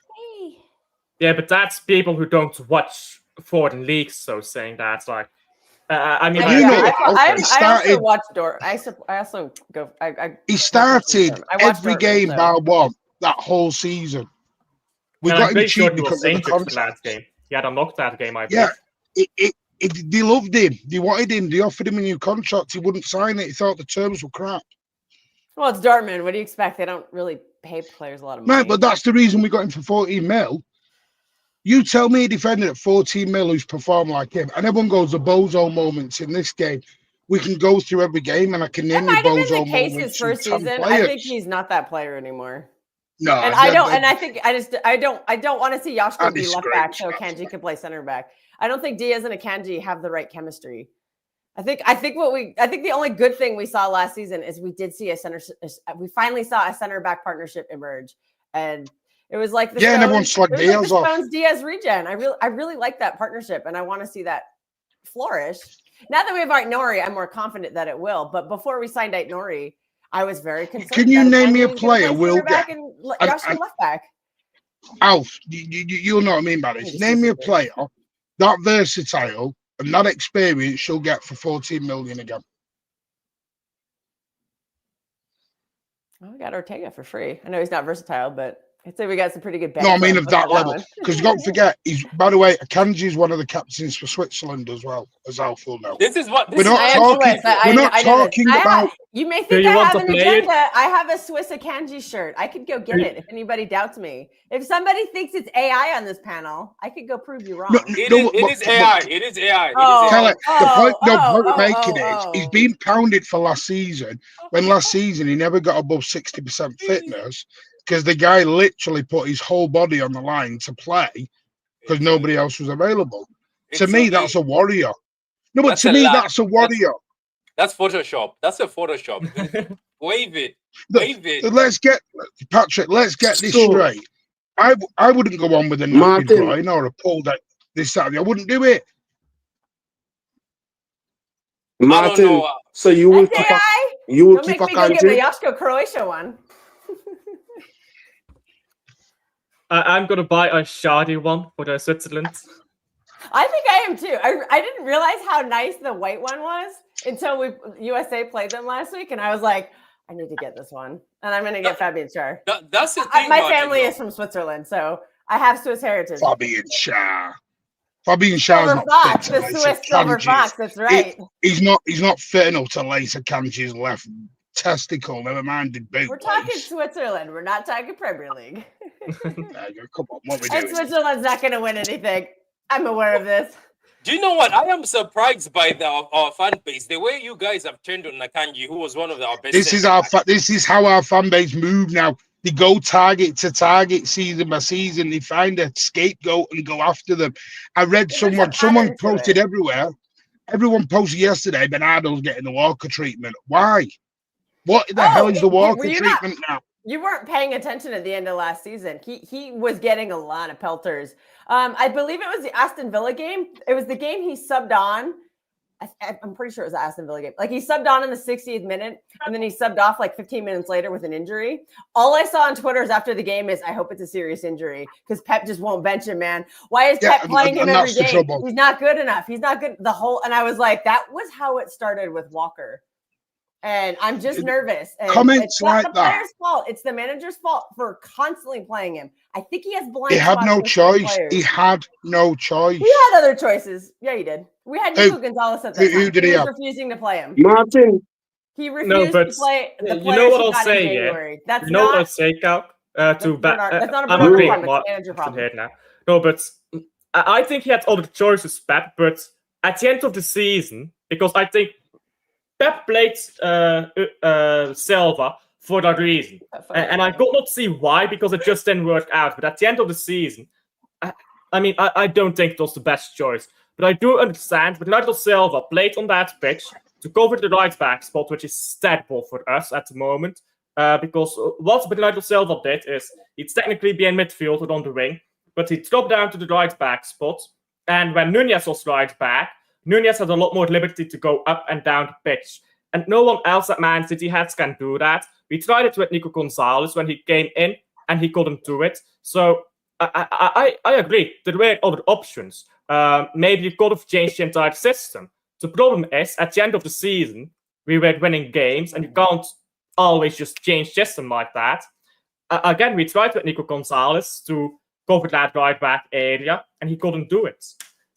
Yeah, but that's people who don't watch foreign leagues, so saying that, like, I mean, I also watch Dort. I also go. He started every game bar one that whole season. We got him cheap because of the contract. Game. He had unlocked that game, I believe. Yeah, they loved him. They wanted him. They offered him a new contract. He wouldn't sign it. He thought the terms were crap. Well, it's Dortmund. What do you expect? They don't really pay players a lot of money. Right, but that's the reason we got him for 14 mil. You tell me a defender at 14 mil who's performed like him, and everyone goes the bozo moments in this game. We can go through every game, and I can name you bozo moments. That might have been the case his first season. I think he's not that player anymore. No, and I don't. And I think I don't want to see Yasko be left back so Akanji can play center back. I don't think Diaz and Akanji have the right chemistry. I think the only good thing we saw last season is we did see we finally saw a center back partnership emerge, and it was like the and everyone slugged Diaz off. Stones Diaz regen. I really like that partnership, and I want to see that flourish. Now that we have Ait Nori, I'm more confident that it will. But before we signed Ait Nori, I was very concerned. Can you name me a player we'll get? And Yasko left back. Alf, you'll know what I mean by this. Name me a player that versatile and that experience she'll get for 14 million again. Well, we got Ortega for free. I know he's not versatile, but I'd say we got some pretty good. No, I mean of that level. Because don't forget, by the way, Akanji is one of the captains for Switzerland as well, as Alf will know. This is what we're not talking about. You may think I have an agenda. I have a Swiss Akanji shirt. I could go get it if anybody doubts me. If somebody thinks it's AI on this panel, I could go prove you wrong. It is AI. It is AI. The point we're making is he's been pounded for last season. When last season he never got above 60% fitness. Because the guy literally put his whole body on the line to play because nobody else was available. To me, that's a warrior. No, but to me, that's a warrior. That's Photoshop. That's a Photoshop. Wave it. David. Let's get Patrick. Let's get this straight. I wouldn't go on with a nappy groin or a pull that this Saturday. I wouldn't do it. Martin, so you will keep a Don't make me go get my Joshko Croatia one. I'm gonna buy a shoddy one for the Switzerland. I think I am too. I didn't realize how nice the white one was until USA played them last week, and I was like, I need to get this one, and I'm gonna get Fabian Schär. That's the thing. My family is from Switzerland, so I have Swiss heritage. Fabian Schär's not Fox, fit the to Swiss Silver Fox. That's right. He's not fit enough to lace a Kanji's left testicle. Never mind the boot. We're talking Switzerland. We're not talking Premier League. Come on, what we doing? And Switzerland's not going to win anything. I'm aware of this. Do you know what? I am surprised by our fan base. The way you guys have turned on Nakanji, who was one of our best. This is how our fan base move now. They go target to target, season by season. They find a scapegoat and go after them. I read someone posted everywhere. Everyone posted yesterday, Bernardo's getting the Walker treatment. Why? What the hell is the Walker treatment now? You weren't paying attention at the end of last season. He was getting a lot of pelters. I believe it was the Aston Villa game. It was the game he subbed on. I'm pretty sure it was the Aston Villa game. Like he subbed on in the 60th minute, and then he subbed off like 15 minutes later with an injury. All I saw on Twitter after the game is, I hope it's a serious injury because Pep just won't bench him, man. Why is Pep playing him every game? He's not good enough. He's not good. And I was like, that was how it started with Walker. And I'm just nervous. And comments it's not like the player's fault. It's the manager's fault for constantly playing him. I think he has blind. He had no choice. He had no choice. He had other choices. Yeah, he did. We had Nico Gonzalez at that time. Who did he have? Refusing to play him. Martin. He refused to play the players. You know what I'll say, yeah? That's not what I'll say, Cal. That's not a I'm agreeing with the manager problem. Here now. No, but I think he had other choices, Pep. But at the end of the season, because I think Pep played Silva for that reason. And I could not see why, because it just didn't work out. But at the end of the season, I don't think it was the best choice. But I do understand Bernardo Silva played on that pitch to cover the right back spot, which is terrible for us at the moment. Because what Bernardo Silva did is he'd technically be in midfield and on the wing, but he dropped down to the right back spot. And when Nunez was right back, Nunez had a lot more liberty to go up and down the pitch. And no one else at Man City can do that. We tried it with Nico Gonzalez when he came in and he couldn't do it. So I agree. There were other options. Maybe you could have changed the entire system. The problem is, at the end of the season, we were winning games and you can't always just change system like that. Again, we tried with Nico Gonzalez to cover that right back area and he couldn't do it.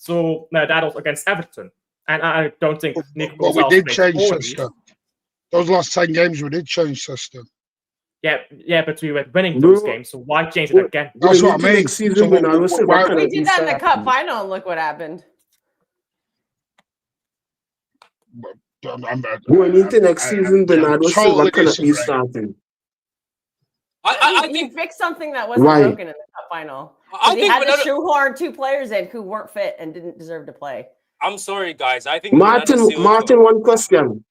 So that was against Everton. And I don't think Nico Gonzalez. But we did change system. Those last 10 games, we did change system. Yeah, but we were winning those games, so why change it again? That's what I mean. We did that in the cup final, and look what happened. Going into next season, Bernardo Silva cannot be starting. I think he fixed something that wasn't broken in the cup final. He had to shoehorn 2 players in who weren't fit and didn't deserve to play. I'm sorry, guys. I think Martin, one question.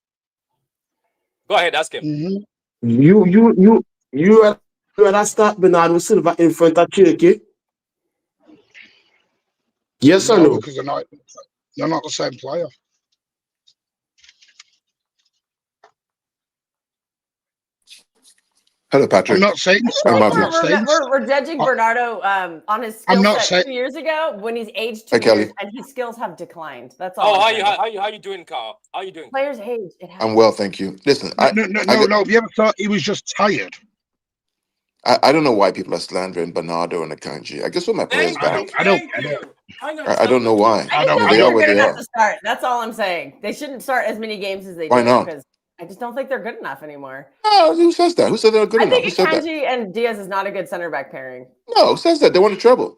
Go ahead, ask him. Mm-hmm. You rather start Bernardo Silva in front of Cherky? Yes or no? Because they're not the same player. Hello, Patrick. I'm not saying we're judging Bernardo on his skill set 2 years ago when he's aged 2 years and his skills have declined. That's all. How you doing, Carl? How you doing? Players age. I'm well, thank you. Listen, no. Have you ever thought he was just tired? I don't know why people are slandering Bernardo and Akanji. I guess when my players back. I don't know why. They are where they are. Start. That's all I'm saying. They shouldn't start as many games as they Why do. not? Because I just don't think they're good enough anymore. Oh, who says that? Who said they're good enough? I think Akanji and Diaz is not a good center back pairing. No, who says that? They won a treble.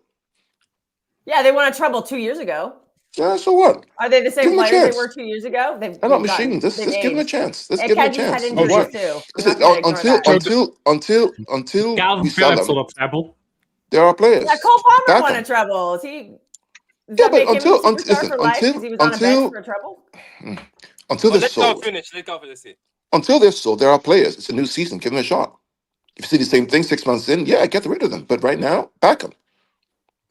Yeah, they won a treble 2 years ago. Yeah, so what? Are they the same players they were 2 years ago? They're not machines. Let's give them a chance. Let's give them a chance. Had injuries too. Until Calvin we sell Phillips them, won a treble. There are players. Yeah, Cole Palmer won a treble. Is he? Yeah, but until he was on a bench for a treble? until Let's go finish. Let's go finish. Until they're sold, there are players. It's a new season. Give them a shot. If you see the same thing 6 months in, yeah, get rid of them. But right now, back them.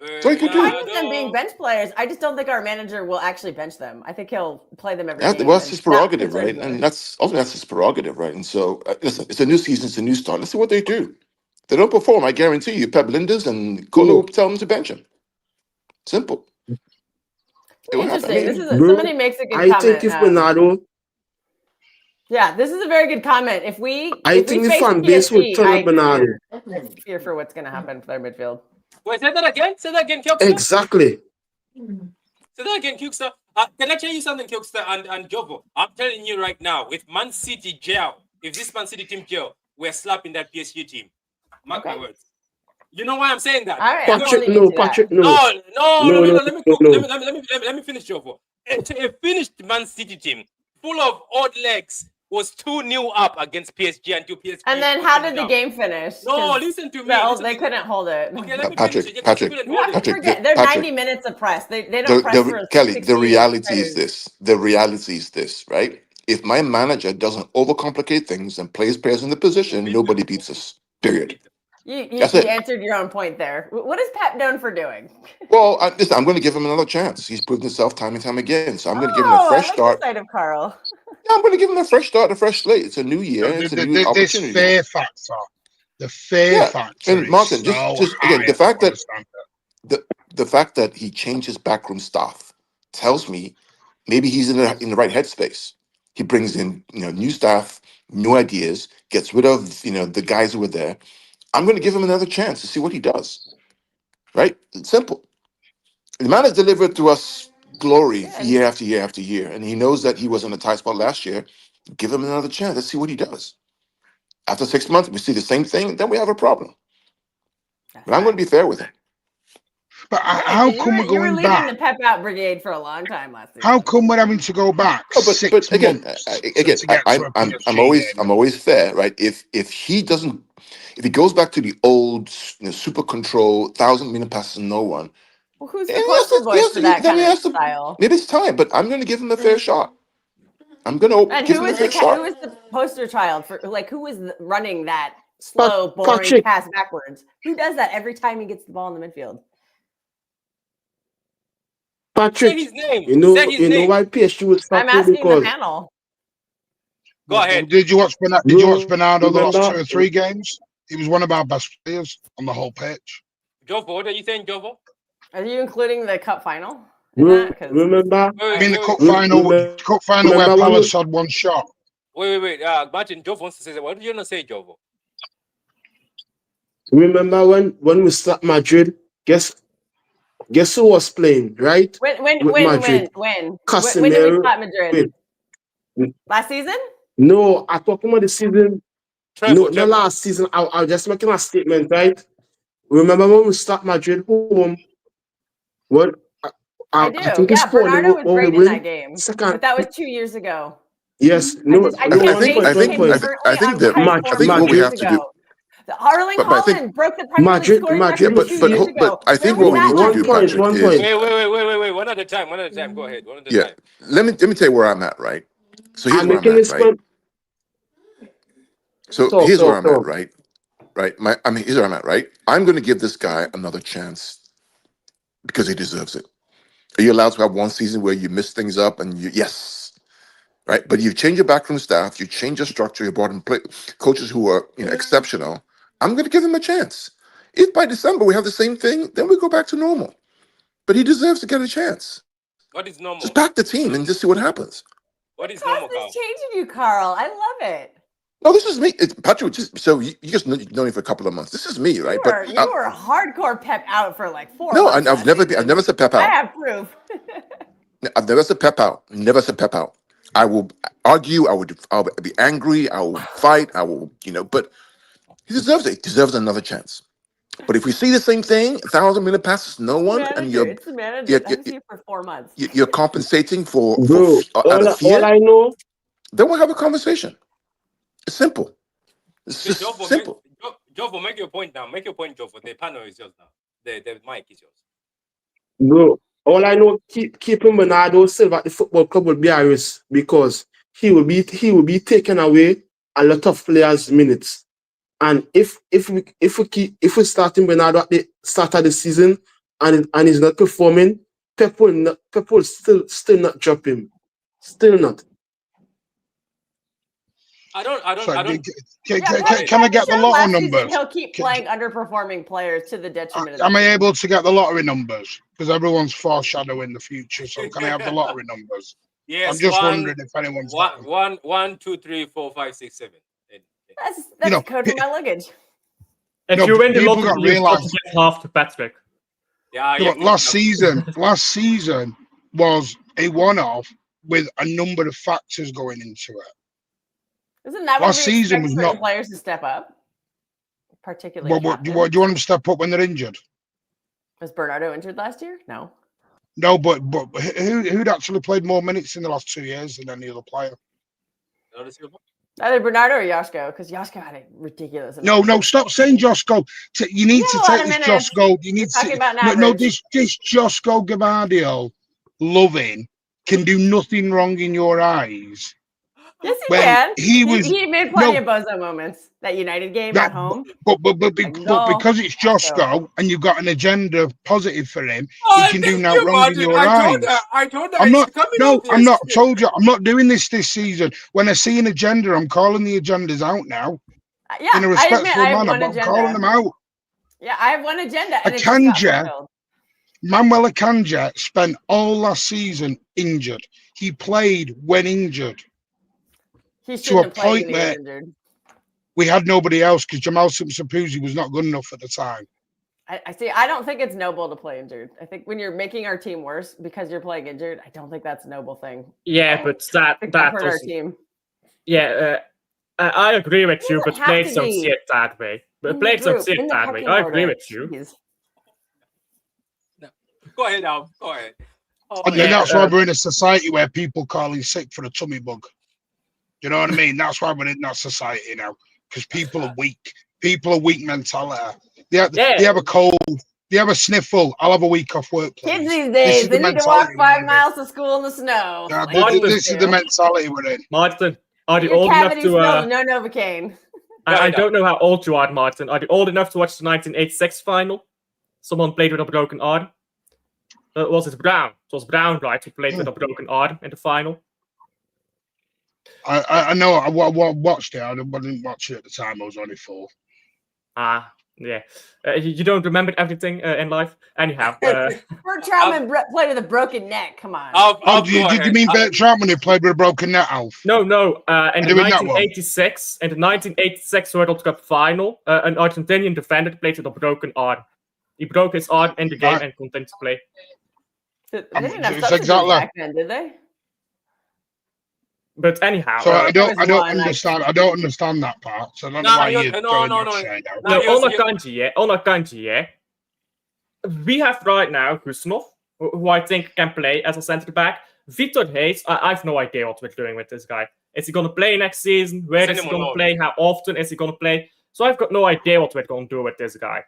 That's all you can I'm fine do. with them being bench players. I just don't think our manager will actually bench them. I think he'll play them every game. Well, that's his prerogative, concerns right? me. And that's his prerogative, right? And so, listen, it's a new season, it's a new start. Let's see what they do. If they don't perform, I guarantee you, Pep Linders and Kolo will tell them to bench him. Simple. Interesting. This is somebody makes a good comment. I think if Bernardo, yeah, this is a very good comment. If we, I think the fan base would turn up Bernardo. Fear for what's going to happen for their midfield. Wait, say that again. Say that again, Kilkster. Exactly. Say that again, Kilkster. Can I tell you something, Kilkster and Jovo? I'm telling you right now, with Man City gel, if this Man City team gel, we're slapping that PSG team. Mark my words. You know why I'm saying that? Patrick, no. Let me finish, Jovo. A finished Man City team full of odd legs was 2-0 up against PSG until PSG. And then how did the game finish? No, listen to me. They couldn't hold it. Okay, let me Patrick, they're 90 minutes of press. They don't press for Kelly, the reality is this. The reality is this, right? If my manager doesn't overcomplicate things and plays players in the position, nobody beats us. Period. You answered your own point there. What is Pep known for doing? Well, listen, I'm going to give him another chance. He's proven himself time and time again. So I'm going to give him a fresh start. The side of Carl. Yeah, I'm going to give him a fresh start, a fresh slate. It's a new year. It's a new opportunity. Fear factor. The fear factor. And Martin, just again, the fact that he changed his backroom staff tells me maybe he's in the right headspace. He brings in new staff, new ideas, gets rid of the guys who were there. I'm going to give him another chance to see what he does. Right? It's simple. The man has delivered to us glory year after year after year, and he knows that he was in a tight spot last year. Give him another chance. Let's see what he does. After 6 months, we see the same thing, then we have a problem. But I'm going to be fair with him. But how come we're going back? You were leading the Pep Out Brigade for a long time last year. How come we're having to go back? But again, I'm always fair, right? If he goes back to the old super control, 1,000 million passes, no one. Well, who's the poster boy for that kind of style? Maybe it's time, but I'm going to give him a fair shot. I'm going to give him a fair shot. Who is the poster child for? Who is running that slow, boring pass backwards? Who does that every time he gets the ball in the midfield? Patrick, say his name. You know why PSG was I'm asking the panel. Go ahead. Did you watch Bernardo the last 2 or 3 games? He was one of our best players on the whole pitch. Jovo, what are you saying, Jovo? Are you including the cup final? Remember? I mean, the cup final where Palace had one shot. Wait. Martin, Jovo wants to say that. What did you not say, Jovo? Remember when we slapped Madrid? Guess who was playing, right? When Casemiro. When did we slap Madrid? Last season? No, I'm talking about the season. Not last season. I'll just making a statement, right? Remember when we slapped Madrid home? What? I do. Bernardo was great in that game. But that was 2 years ago. Yes. I think what we have to do. Erling Haaland broke the Premier League scoring record 2 years ago. I think what we need to do, Patrick, is... Wait. One at a time. Go ahead. One at a time. Let me tell you where I'm at, right? So here's where I'm at, right? So here's where I'm at, right? Here's where I'm at, right? I'm going to give this guy another chance because he deserves it. Are you allowed to have one season where you mess things up and yes, right? But you've changed your backroom staff, you changed your structure, you brought in coaches who are exceptional. I'm going to give him a chance. If by December we have the same thing, then we go back to normal. But he deserves to get a chance. What is normal? Just back the team and just see what happens. What is normal, Carl? This changing you, Carl. I love it. No, this is me. Patrick, so you just know me for a couple of months. This is me, right? You were hardcore Pep out for like 4 months. No, I've never said Pep out. I have proof. I've never said Pep out. Never said Pep out. I will argue. I'll be angry. I will fight. I will, but he deserves it. He deserves another chance. But if we see the same thing, 1,000 million passes, no one, and it's the manager. I've seen for 4 months. You're compensating for all I know. Then we'll have a conversation. It's simple. It's just simple. Jovo, make your point now. Make your point, Jovo. The panel is yours now. The mic is yours. Bro, all I know, keeping Bernardo Silva at the football club would be a risk because he will be taking away a lot of players' minutes. And if we start him Bernardo at the start of the season and he's not performing, Pep will still not drop him. Still not. I don't. Can I get the lottery numbers? He'll keep playing underperforming players to the detriment of Am I team. able to get the lottery numbers? Because everyone's foreshadowing the future. So can I have the lottery numbers? Yes. I'm just wondering if anyone's got them. 1, 2, 3, 4, 5, 6, 7. That's code for my luggage. If you win the lottery, you've got to get half to Patrick. Yeah. Last season was a one-off with a number of factors going into it. Isn't that last what we season expect was certain not players to step up? Particularly, what do you want them to step up when they're injured? Was Bernardo injured last year? No. No, but who'd actually played more minutes in the last 2 years than any other player? Either Bernardo or Josko, because Josko had a ridiculous amount. No, stop saying Josko. You need to take this Josko. You need to this Josko Gavardio loving can do nothing wrong in your eyes. Yes, he can. He made plenty of bozo moments. That United game at home. But because it's Josko and you've got an agenda positive for him, he can do no wrong in your eyes. I told her. I'm not. I've told you. I'm not doing this season. When I see an agenda, I'm calling the agendas out now. Yeah, in a respectful manner, but I'm calling them out. Yeah, I have one agenda. And Manuel Akanji spent all last season injured. He played when injured. To a point where we had nobody else because Jamal Simpson-Puzzi was not good enough at the time. I see. I don't think it's noble to play injured. I think when you're making our team worse because you're playing injured, I don't think that's a noble thing. Yeah, but that hurt our team. Yeah, I agree with you, but players don't see it that way. But players don't see it that way. I agree with you. No. Go ahead, Al. Go ahead. And that's why we're in a society where people calling sick for a tummy bug. You know what I mean? That's why we're in that society now. Because people are weak. People are weak mentality. They have a cold. They have a sniffle. I'll have a week off work. Please. Kids these days, they need to walk 5 miles to school in the snow. This is the mentality we're in. Martin, are you old enough to... no Novocaine. I don't know how old you are, Martin. Are you old enough to watch the 1986 final? Someone played with a broken arm. Was it Brown? It was Brown, right, who played with a broken arm in the final. I know. I watched it. I didn't watch it at the time. I was only 4. Yeah. You don't remember everything in life? Anyhow. Bert Troutman played with a broken neck. Come on. Did you mean Bert Troutman who played with a broken neck, Alf? No. In the 1986 World Cup final, an Argentinian defender played with a broken arm. He broke his arm in the game and continued to play. They didn't have substitutes back then, did they? But anyhow, so I don't understand. I don't understand that part. So I don't know why you're going that shade out. On Akanji, yeah. We have right now Gusnov, who I think can play as a centre back. Vitor Hayes, I have no idea what we're doing with this guy. Is he going to play next season? Where is he going to play? How often is he going to play? So I've got no idea what we're going to do with this guy.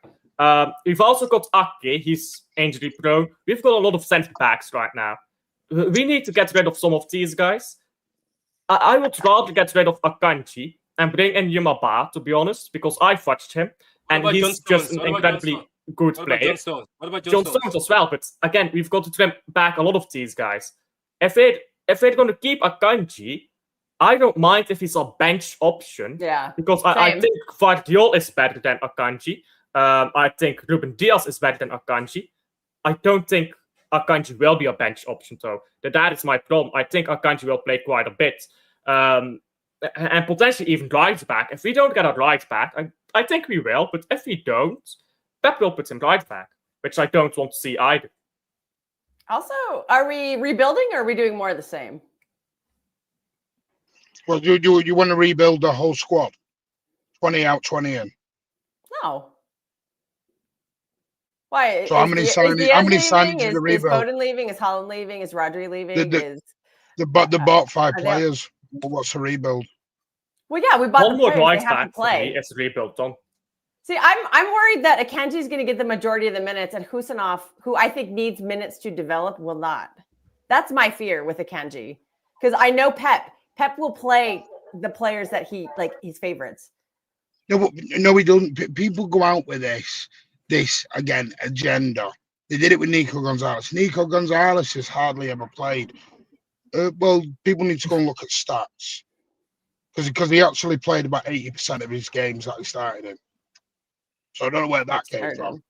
We've also got Ake. He's injury prone. We've got a lot of centre backs right now. We need to get rid of some of these guys. I would rather get rid of Akanji and bring in Yumaba, to be honest, because I watched him and he's just an incredibly good player. What about John Stones as well, but again, we've got to trim back a lot of these guys. If they're going to keep Akanji, I don't mind if he's a bench option. Yeah. Because I think Vardiol is better than Akanji. I think Ruben Diaz is better than Akanji. I don't think Akanji will be a bench option, though. That is my problem. I think Akanji will play quite a bit. And potentially even right back. If we don't get a right back, I think we will. But if we don't, Pep will put him right back, which I don't want to see either. Also, are we rebuilding or are we doing more of the same? Well, you want to rebuild the whole squad? 20 out, 20 in? No. Why? So how many signings is the rebuild? Is Foden leaving? Is Holland leaving? Is Rodri leaving? They bought 5 players. What's a rebuild? Well, yeah, we bought one more players. Right back for me. It's a rebuild done. See, I'm worried that Akanji is going to get the majority of the minutes, and Husanov, who I think needs minutes to develop, will not. That's my fear with Akanji, because I know Pep Pep will play the players that he like his favorites. No, he doesn't. People go out with this again agenda. They did it with Nico Gonzalez. Nico Gonzalez has hardly ever played. Well, people need to go and look at stats because he actually played about 80% of his games that he started in. So I don't know where that came from.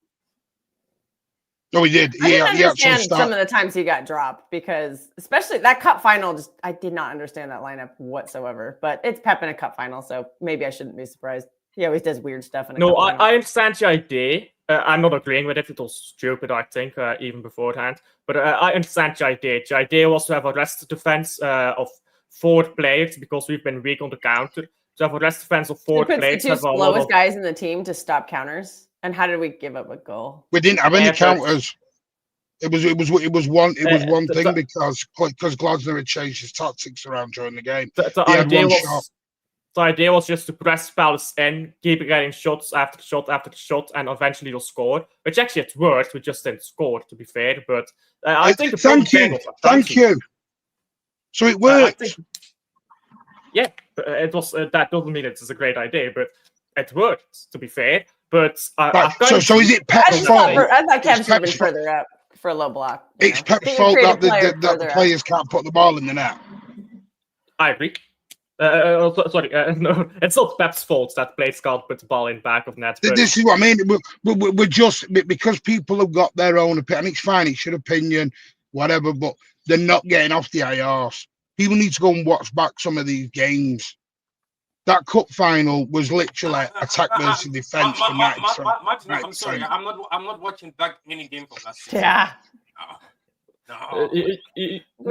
No, he did. I didn't understand some of the times he got dropped because, especially that cup final, I did not understand that lineup whatsoever. But it's Pep in a cup final, so maybe I shouldn't be surprised. He always does weird stuff in a cup final. I understand the idea. I'm not agreeing with it. It was stupid, I think, even beforehand. But I understand the idea. The idea was to have a rest defense of 4 players because we've been weak on the counter. To have a rest defense of 4 players. The 2 slowest guys in the team to stop counters. And how did we give up a goal? We didn't have any counters. It was one thing because Glasner had changed his tactics around during the game. The idea was just to press Palace in, keep getting shots after shot after shot, and eventually you'll score. Which actually it worked. We just didn't score, to be fair. But I think thank you. So it worked. It was. That doesn't mean it's a great idea, but it worked. To be fair. But so is it Pep's fault? I thought Kev should have been further up for a low block. It's Pep's fault that the players can't put the ball in the net. I agree. No, it's not Pep's fault that players can't put the ball in back of net. But... This is what I mean. We're just because people have got their own opinion. It's fine. It's your opinion, whatever. But they're not getting off the IRs. People need to go and watch back some of these games. That cup final was literally attack versus defense for 90%. Martin, I'm sorry, I'm not watching back any game from last season. Yeah. No. We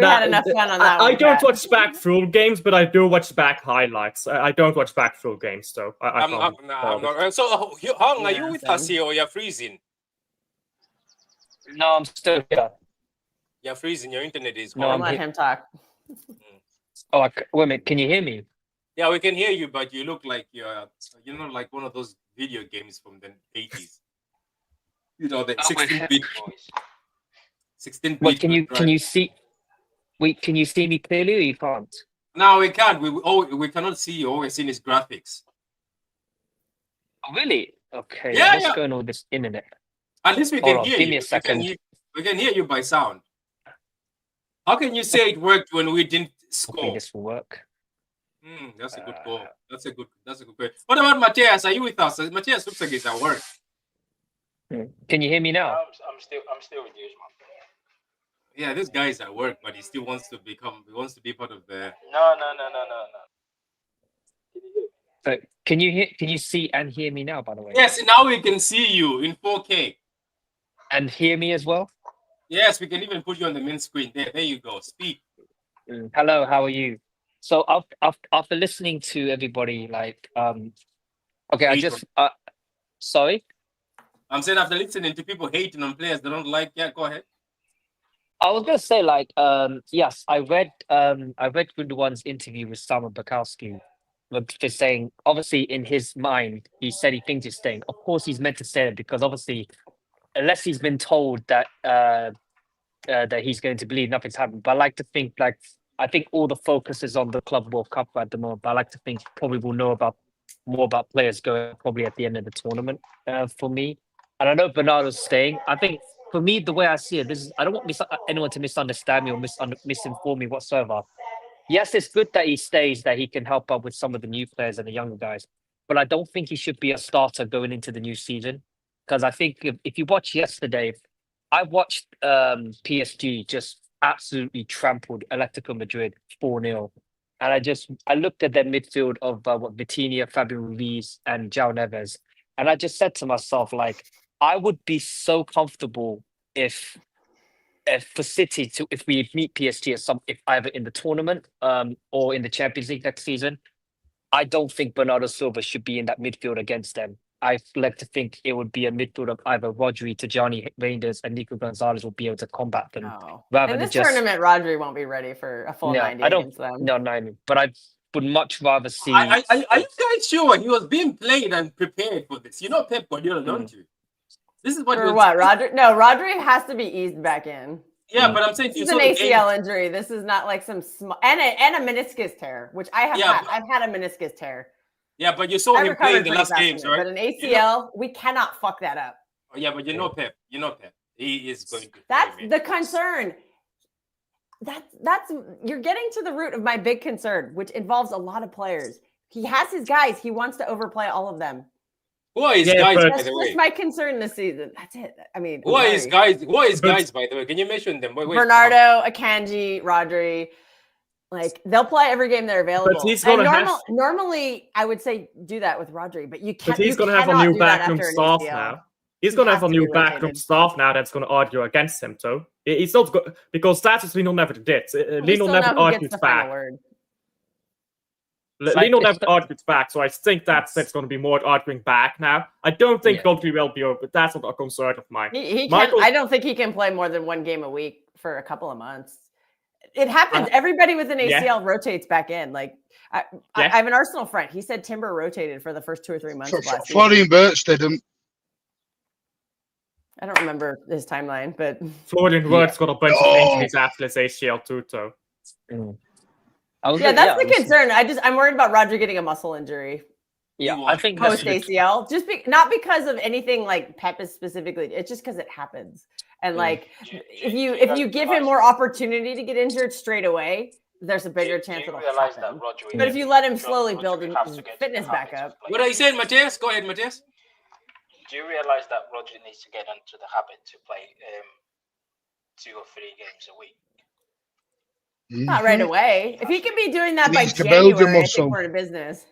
had enough fun on that. I don't watch back full games, but I do watch back highlights. I don't watch back full games, though. I'm not. So, Hong, are you with us here or you're freezing? No, I'm still here. You're freezing. Your internet is. No, let him talk. Oh, wait a minute. Can you hear me? Yeah, we can hear you, but you look like you're like one of those video games from the 80s. You know, the 16-bit. 16-bit. Wait, can you see? Wait, can you see me clearly or you can't? No, we can't. We cannot see you. All we're seeing is graphics. Oh, really? Okay. Yeah, what's going on with this internet? At least we can hear you. Give me a second. We can hear you by sound. How can you say it worked when we didn't score? Okay, this will work. That's a good goal. That's a good goal. What about Matthias? Are you with us? Matthias looks like he's at work. Can you hear me now? I'm still with you, man. Yeah, this guy is at work, but he still wants to be part of the. No. Can you hear? Can you see and hear me now? By the way. Yes, now we can see you in 4K. And hear me as well. Yes, we can even put you on the main screen. There you go. Speak. Hello, how are you? So after listening to everybody, sorry. I'm saying after listening to people hating on players they don't like. Yeah, go ahead. I was gonna say yes, I read Gundogan's interview with Simon Bukowski, just saying obviously in his mind he said he thinks he's staying. Of course he's meant to stay it because obviously unless he's been told that that he's going to believe nothing's happened. But I like to think I think all the focus is on the Club World Cup at the moment. But I like to think probably we'll know more about players going probably at the end of the tournament for me. And I know Bernardo's staying. I think for me, the way I see it, I don't want anyone to misunderstand me or misinform me whatsoever. Yes, it's good that he stays, that he can help out with some of the new players and the younger guys. But I don't think he should be a starter going into the new season. Because I think if you watch yesterday, I watched PSG just absolutely trampled Atletico Madrid 4-0. And I looked at their midfield of Vitinha, Fabian Ruiz, and João Neves. And I just said to myself, I would be so comfortable if for City if we meet PSG if either in the tournament or in the Champions League next season. I don't think Bernardo Silva should be in that midfield against them. I like to think it would be a midfield of either Rodri, Tajani, Reinders, and Nico Gonzalez will be able to combat them. Rather in this tournament, Rodri won't be ready for a full 90 against them. No, but I would much rather see. Are you guys sure he was being played and prepared for this? You know Pep Guardiola, don't you? This is what. For what, Rodri? No, Rodri has to be eased back in. Yeah, but I'm saying this is an ACL injury. This is not like some small and a meniscus tear, which I have had. I've had a meniscus tear. Yeah, but you saw him playing the last games, right? But an ACL, we cannot fuck that up. Oh, yeah, but Pep. Pep. He is going to. That's the concern. That's you're getting to the root of my big concern, which involves a lot of players. He has his guys. He wants to overplay all of them. Who are his guys, by the way? That's just my concern this season. That's it. I mean, who are his guys? Who are his guys, by the way? Can you mention them? Wait, Bernardo, Akanji, Rodri. Like they'll play every game they're available. But he's gonna normally I would say do that with Rodri, but you can't. But he's going to have a new backroom staff now. He's going to have a new backroom staff now that's going to argue against him. So he's not because that's what Lino never did. Lino never argued back. Lino never argued back, so I think that's going to be more arguing back now. I don't think Rodri will be over, but that's not a concern of mine. I don't think he can play more than one game a week for a couple of months. It happens. Everybody with an ACL rotates back in. Like I have an Arsenal friend. He said Timber rotated for the first 2 or 3 months of last season. Florian Wirtz didn't. I don't remember his timeline, but Florian Wirtz got a bunch of injuries after his ACL too. So that's the concern. I'm worried about Roger getting a muscle injury. Yeah, I think post ACL, not because of anything like Pep is specifically. It's just because it happens. And like, if you give him more opportunity to get injured straight away, there's a bigger chance it'll happen. But if you let him slowly build his fitness back up. What are you saying, Matthias? Go ahead, Matthias. Do you realize that Roger needs to get into the habit to play 2 or 3 games a week? Not right away. If he can be doing that by January, I think we're in business.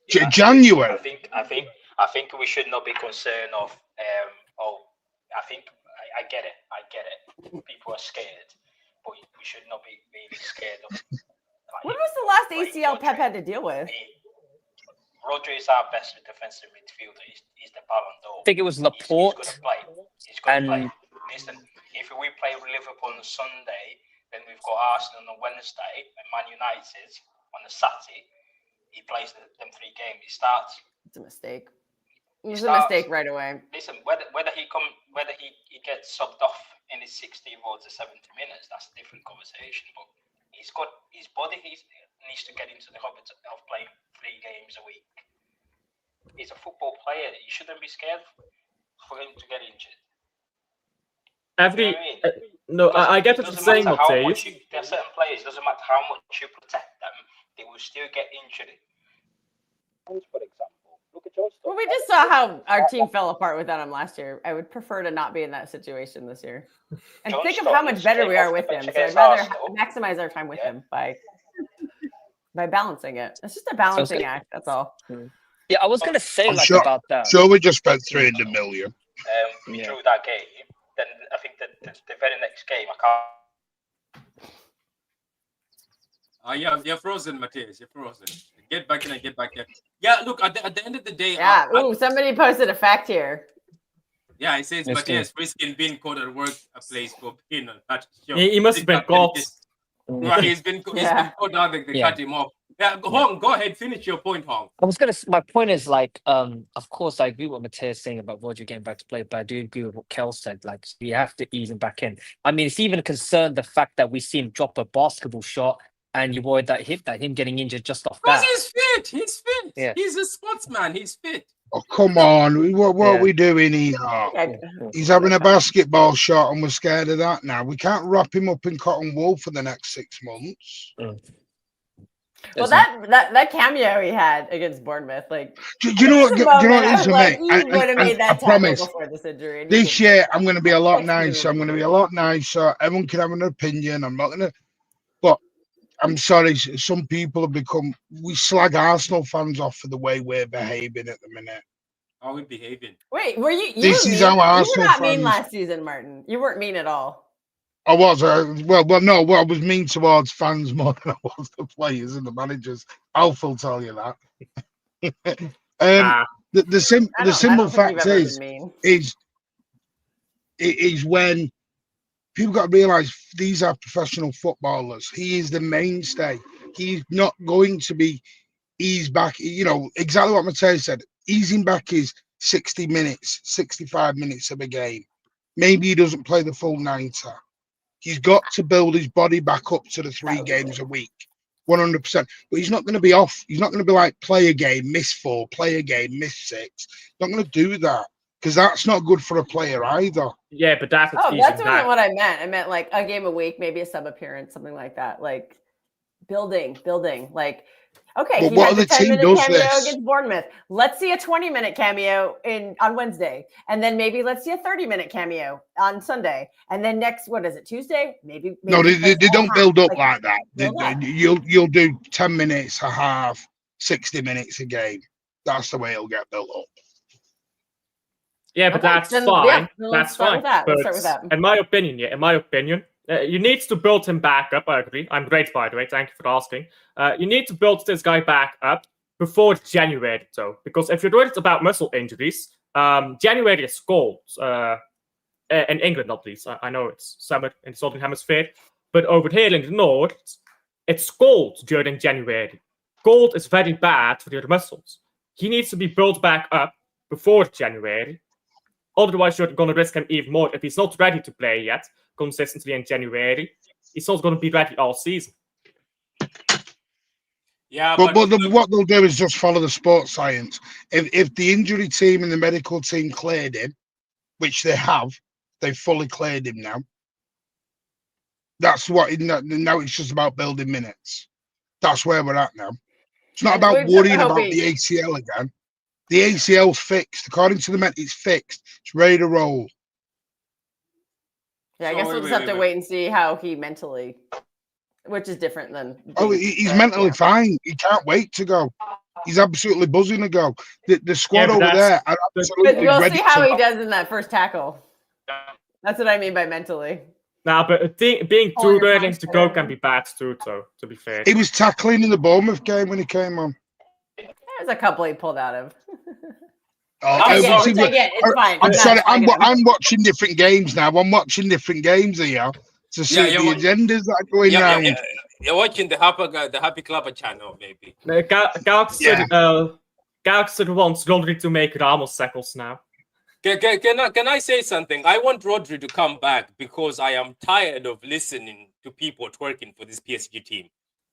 January. I think we should not be concerned of. I get it. People are scared, but we should not be really scared of. When was the last ACL Pep had to deal with? Rodri is our best defensive midfielder. He's the Ballon d'Or. I think it was Laporte. He's going to play. Listen, if we play Liverpool on Sunday, then we've got Arsenal on Wednesday and Man United on the Saturday. He plays them 3 games. He starts. It's a mistake. It was a mistake right away. Listen, whether he gets subbed off in his 60 or the 70 minutes, that's a different conversation. But he's got his body. He needs to get into the habit of playing 3 games a week. He's a football player. You shouldn't be scared for him to get injured. I get what you're saying, Matthias. There are certain players. Doesn't matter how much you protect them, they will still get injured. For example, look at Johnston. Well, we just saw how our team fell apart without him last year. I would prefer to not be in that situation this year. And think of how much better we are with him. So I'd rather maximize our time with him by balancing it. It's just a balancing act. That's all. Yeah, I was going to say about that. Sure, we just spent 300 million. We drew that game. Then I think that the very next game, I can't. You're frozen, Matthias. You're frozen. Get back in and get back there. Yeah, look, at the end of the day... Yeah, somebody posted a fact here. Yeah, it says Matthias risking being caught at work a place for being on that show. He must have been caught. Right, he's been caught out. They cut him off. Yeah, Hong, go ahead. Finish your point, Hong. My point is of course, I agree with what Matthias saying about Roger getting back to play, but I do agree with what Kel said. Like, we have to ease him back in. I mean, it's even a concern the fact that we see him drop a basketball shot and you're worried that him getting injured just off that. He's fit. He's fit. Yeah. He's a sportsman. He's fit. Oh, come on. What are we doing here? He's having a basketball shot and we're scared of that now. We can't wrap him up in cotton wool for the next 6 months. Well, that cameo he had against Bournemouth, like, do you know what? It is, like, you would have made that tackle before this injury. This year, I'm going to be a lot nicer. Everyone can have an opinion. I'm not going to, but I'm sorry. Some people we slag Arsenal fans off for the way we're behaving at the minute. How are we behaving? Wait, were you? This is how Arsenal. You were not mean last season, Martin. You weren't mean at all. I was. No. I was mean towards fans more than I was the players and the managers. Alf will tell you that. The simple fact is when people got to realise these are professional footballers. He is the mainstay. He's not going to be eased back. You know, exactly what Matteo said. Easing back is 60 minutes, 65 minutes of a game. Maybe he doesn't play the full 90. He's got to build his body back up to the 3 games a week, 100%. But he's not going to be off. He's not going to be like play a game, miss 4, play a game, miss 6. He's not going to do that because that's not good for a player either. Yeah, but that's that's wasn't what I meant. I meant like a game a week, maybe a sub appearance, something like that. Like building. Like, okay, But he what had the other team 10-minute does cameo this? against Bournemouth. Let's see a 20-minute cameo on Wednesday, and then maybe let's see a 30-minute cameo on Sunday, and then next, what is it, Tuesday? Maybe No, they don't build up like that. build up. You'll do 10 minutes, a half, 60 minutes a game. That's the way it'll get built up. Yeah, but Okay, that's then, fine. yeah, then let's That's start fine. with that. Let's But start with that. in my opinion, you need to build him back up. I agree. I'm great, by the way. Thank you for asking. You need to build this guy back up before January, though, because if you're worried about muscle injuries, January is cold. In England, at least. I know it's summer in the Southern Hemisphere, but over here in the North, it's cold during January. Cold is very bad for your muscles. He needs to be built back up before January. Otherwise, you're going to risk him even more. If he's not ready to play yet consistently in January, he's not going to be ready all season. Yeah, but what they'll do is just follow the sports science. If the injury team and the medical team cleared him, which they have, they've fully cleared him now. That's what. Now it's just about building minutes. That's where we're at now. It's not about worrying about the ACL again. The ACL's fixed. According to the Met, it's fixed. It's ready to roll. Yeah, I guess we'll just have to wait and see how he mentally, which is different than. He's mentally fine. He can't wait to go. He's absolutely buzzing to go. The squad over there are absolutely we'll ready see how to he does in that first tackle. That's what I mean by mentally. Nah, but being too early to go can be bad too, though, to be fair. He was tackling in the Bournemouth game when he came on. There's a couple he pulled out of. I'm fine. I'm sorry. I'm watching different games now. I'm watching different games here to see the agendas that are going around. You're watching the Happy Clubber channel, maybe. Galaxy wants Rodri to make Ramos tackles now. Can I say something? I want Rodri to come back because I am tired of listening to people twerking for this PSG team.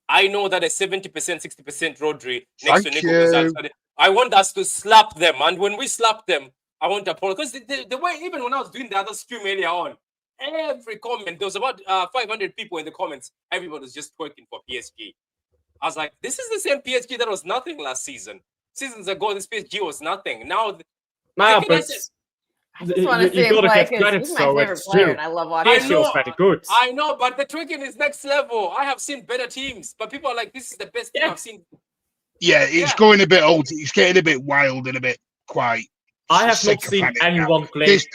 I know that a 70%, 60% Rodri next to Nico Gonzalez. I want us to slap them, and when we slap them, I want to apologize. Because the way, even when I was doing the other stream earlier on, every comment, there was about 500 people in the comments. Everybody was just twerking for PSG. I was like, this is the same PSG that was nothing last season. Seasons ago, this PSG was nothing. Now, I just want to see him play because he's my favorite player, and I love watching him. Very good. I know, but the twerking is next level. I have seen better teams, but people are like, this is the best team I've seen. Yeah, it's going a bit old. It's getting a bit wild and a bit quite. I have not seen anyone play. This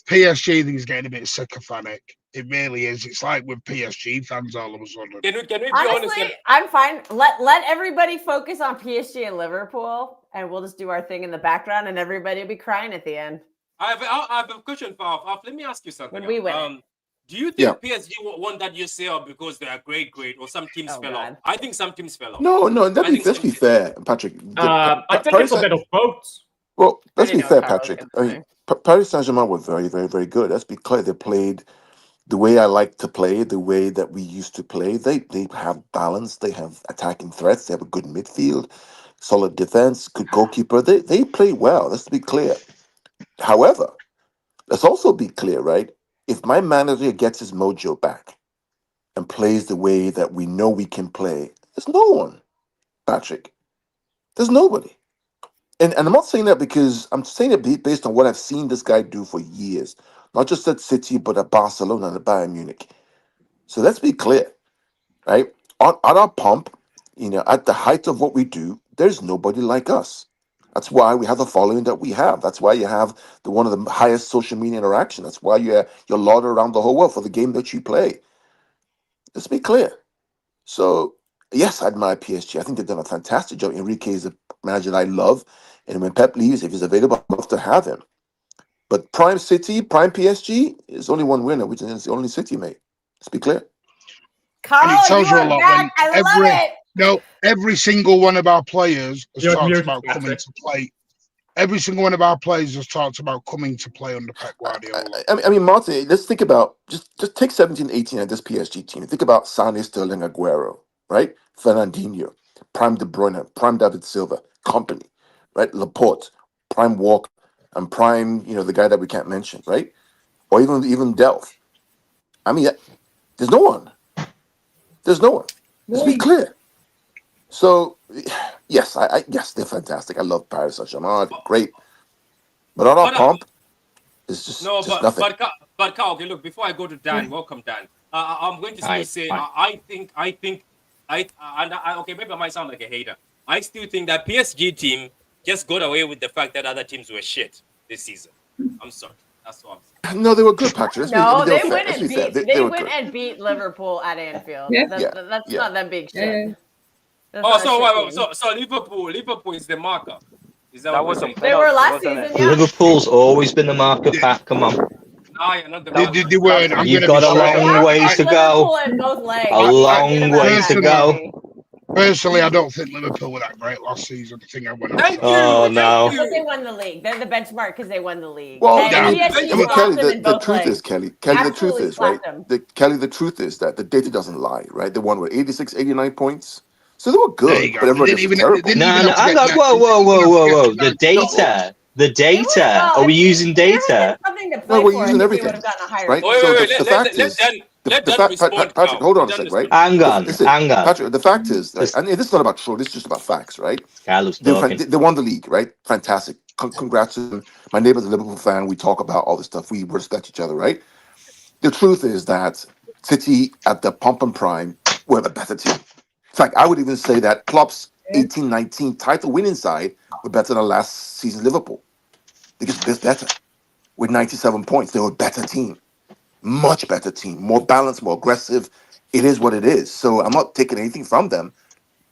PSG thing is getting a bit sycophantic. It really is. It's like with PSG fans all of a sudden. Can we be honestly, honest? I'm fine. Let everybody focus on PSG and Liverpool, and we'll just do our thing in the background, and everybody will be crying at the end. I have a question for Alf. Let me ask you something. When we win. Do you think PSG won that UCL because they are great, or some teams fell off? I think some teams fell off. No, let's be fair, Patrick. I think it's a bit of both. Well, let's be fair, Patrick. I mean, Paris Saint-Germain were very, very, very good. Let's be clear. They played the way I like to play, the way that we used to play. They have balance. They have attacking threats. They have a good midfield, solid defense, good goalkeeper. They play well. Let's be clear. However, let's also be clear, right? If my manager gets his mojo back and plays the way that we know we can play, there's no one, Patrick. There's nobody. And I'm not saying that because I'm saying it based on what I've seen this guy do for years. Not just at City, but at Barcelona and at Bayern Munich. So let's be clear, right? At our pump, at the height of what we do, there's nobody like us. That's why we have the following that we have. That's why you have one of the highest social media interaction. That's why you're lauded around the whole world for the game that you play. Let's be clear. So, yes, I admire PSG. I think they've done a fantastic job. Enrique is a manager that I love. And when Pep leaves, if he's available, I'd love to have him. But Prime City, Prime PSG, is only one winner, which is the only City, mate. Let's be clear. Carl, and it tells you a lot when I love it. No, every single one of our players has talked about coming to play. every single one of our players has talked about coming to play under Pep Guardiola. I mean, Martin, let's think about just take 17, 18 at this PSG team. Think about Sane, Sterling, Aguero, right? Fernandinho, prime De Bruyne, prime David Silva, company, right? Laporte, prime Walker, and prime, the guy that we can't mention, right? Or even Delph. I mean, there's no one. There's no one. Let's be clear. So, yes, yes, they're fantastic. I love Paris Saint-Germain. They're great. But all our pomp is just nothing. But Carl, okay, look, before I go to Dan, welcome, Dan. I'm going to still say, I think, okay, maybe I might sound like a hater. I still think that PSG team just got away with the fact that other teams were shit this season. I'm sorry. That's what I'm saying. No, they were good, Patrick. No, they went and beat Liverpool at Anfield. Yeah. That's not them being shit. So Liverpool is the marker. Is that what they were last season? Yeah. Liverpool's always been the marker, Pat. Come on. No, you're not the They weren't. You've got a long way to go. A long way to go. Personally, I don't think Liverpool were that great last season. I think I went off. Oh, no. But they won the league. They're the benchmark because they won the league. Well, Kelly, the truth is, Kelly, the truth is, right? The truth is that the data doesn't lie, right? They won, 86, 89 points? So they were good, but everybody was terrible. Whoa. The data. Are we using data? No, we're using everything, right? So the fact is, Patrick, hold on a second, right? Hang on. Patrick, the fact is, and this is not about troll, this is just about facts, right? They won the league, right? Fantastic. Congrats to them. My neighbor's a Liverpool fan. We talk about all this stuff. We respect each other, right? The truth is that City at the pomp and prime were the better team. In fact, I would even say that Klopp's 18-19 title winning side were better than last season's Liverpool. They just better. With 97 points, they were a better team. Much better team. More balanced, more aggressive. It is what it is. So I'm not taking anything from them.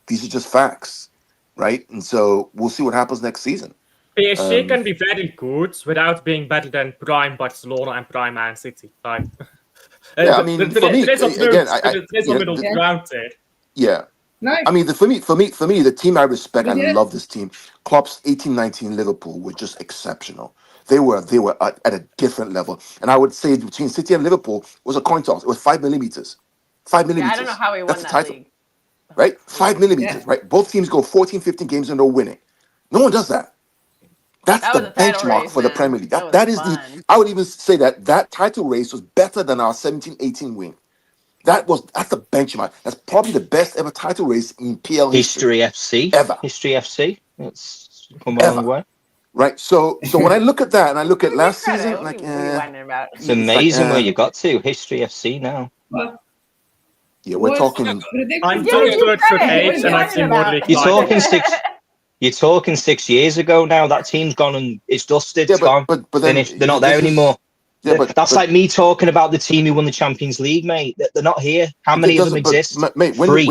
These are just facts, right? And so we'll see what happens next season. PSG can be very good without being better than prime Barcelona and prime Man City. Right? Yeah, I mean, for me, there's a middle ground there. Yeah. No. I mean, for me, the team I respect, I love this team. Klopp's 18-19 Liverpool were just exceptional. They were at a different level. And I would say between City and Liverpool was a coin toss. It was 5 millimeters. 5 millimeters. Yeah, I don't know how he won that league. Right? 5 millimeters, right? Both teams go 14, 15 games and they're winning. No one does that. That's the benchmark for the Premier League. That is I would even say that title race was better than our 17-18 win. That's the benchmark. That's probably the best ever title race in PL history FC ever. History FC. That's come a long way. Right. So when I look at that and I look at last season, it's amazing where you got to. History FC now. Yeah, we're talking. I'm doing good for age, and I've seen more league. You're talking 6 years ago now. That team's gone and it's dusted. It's gone. But finished. They're not there anymore. Yeah, that's like me talking about the team who won the Champions League, mate. They're not here. How many of them exist? Mate, Three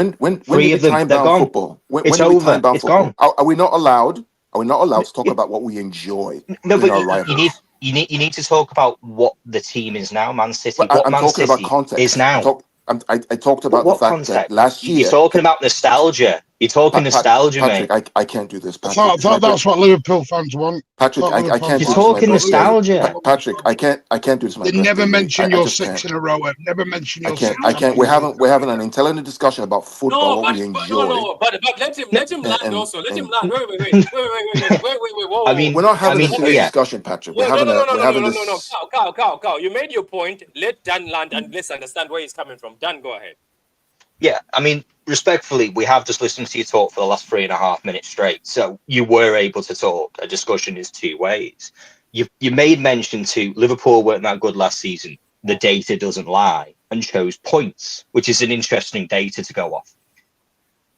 of them. They're gone. Football? It's over. It's gone. Are we not allowed? Are we not allowed to talk about what we enjoy? No, but you need to talk about what the team is now, Man City. What Man City is now. I talked about the fact that last year. You're talking about nostalgia. You're talking nostalgia, Patrick, mate. I can't do this. Patrick, I thought that's what Liverpool fans want. Patrick, I can't. You're talking nostalgia. Patrick, I can't do this. They never mention your 6 in a row. Never mention your 6. I can't. We're having an intelligent discussion about football. What we enjoy. But let him land also. Let him land. Wait. I mean, we're not having a discussion, Patrick. We're having this. Carl. You made your point. Let Dan land and let's understand where he's coming from. Dan, go ahead. Yeah, I mean, respectfully, we have just listened to you talk for the last 3.5 minutes straight. So you were able to talk. A discussion is two ways. You made mention to Liverpool weren't that good last season. The data doesn't lie, and chose points, which is an interesting data to go off.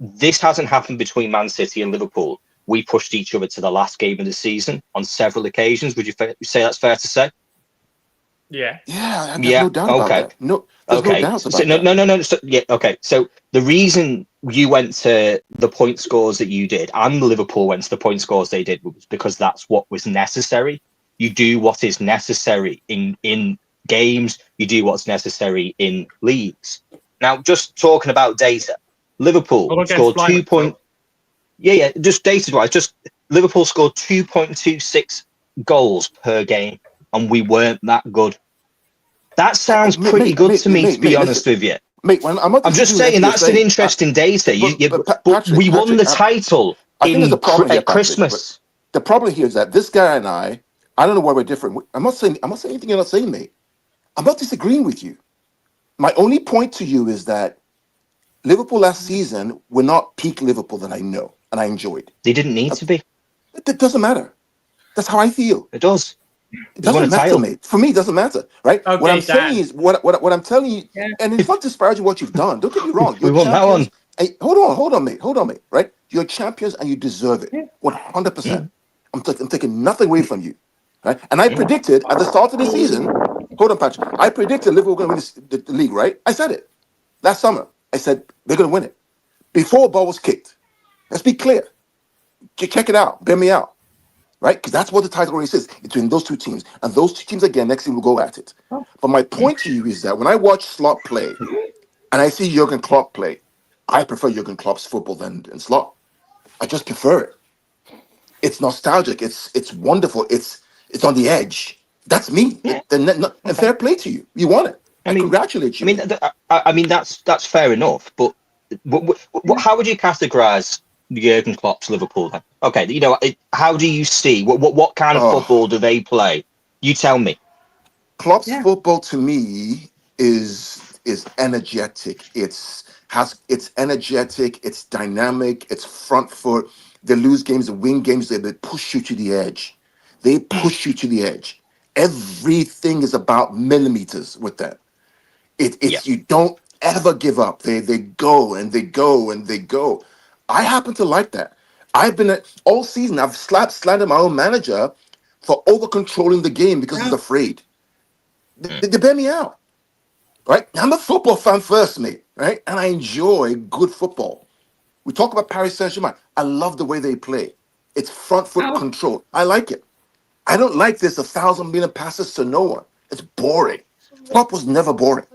This hasn't happened between Man City and Liverpool. We pushed each other to the last game of the season on several occasions. Would you say that's fair to say? Yeah. Yeah. No doubt about that. No. Okay. No. So, okay. So the reason you went to the point scores that you did, and Liverpool went to the point scores they did, was because that's what was necessary. You do what is necessary in games. You do what's necessary in leagues. Now, just talking about data, Liverpool scored 2 points. Yeah. Just data-wise, just Liverpool scored 2.26 goals per game, and we weren't that good. That sounds pretty good to me, to be honest with you. Mate, I'm just saying that's an interesting data. But we won the title at Christmas. The problem here is that this guy and I don't know why we're different. I'm not saying anything you're not saying, mate. I'm not disagreeing with you. My only point to you is that Liverpool last season were not peak Liverpool that I know and I enjoyed. They didn't need to be. It doesn't matter. That's how I feel. It does. It doesn't matter, mate. For me, it doesn't matter, right? Okay, what I'm saying is, what I'm telling you, and it's not disparaging what you've done. Don't get me wrong. We won that one. Hey, hold on, mate. Right? You're champions and you deserve it. 100%. I'm taking nothing away from you, right? And I predicted at the start of the season. Hold on, Patrick. I predicted Liverpool were going to win the league, right? I said it last summer. I said they're going to win it before a ball was kicked. Let's be clear. Check it out. Bear me out. Right? Because that's what the title race is between those two teams. And those two teams, again, next team will go at it. But my point to you is that when I watch Slot play and I see Jurgen Klopp play, I prefer Jurgen Klopp's football than Slot. I just prefer it. It's nostalgic. It's wonderful. It's on the edge. That's me. Yeah. And fair play to you. You won it. I congratulate you. I mean that's fair enough. But how would you categorize Jurgen Klopp's Liverpool then? Okay, how do you see what kind of football do they play? You tell me. Klopp's football to me is energetic. It's energetic. It's dynamic. It's front foot. They lose games, they win games. They push you to the edge. They push you to the edge. Everything is about millimeters with them. You don't ever give up. They go and they go and they go. I happen to like that. I've been all season. I've slandered my own manager for over controlling the game because he's afraid. They bear me out, right? I'm a football fan first, mate, right? And I enjoy good football. We talk about Paris Saint-Germain. I love the way they play. It's front foot control. I like it. I don't like this 1,000 million passes to no one. It's boring. Klopp was never boring.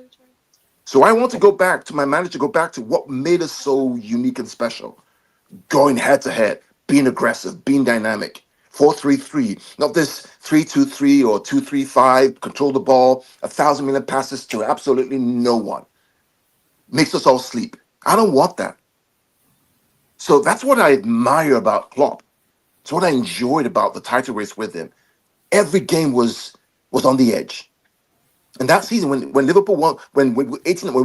So I want to go back to my manager, go back to what made us so unique and special. Going head to head, being aggressive, being dynamic. 4-3-3, not this 3-2-3 or 2-3-5, control the ball, 1,000 million passes to absolutely no one. Makes us all sleep. I don't want that. So that's what I admire about Klopp. It's what I enjoyed about the title race with him. Every game was on the edge. And that season, when Liverpool won, when we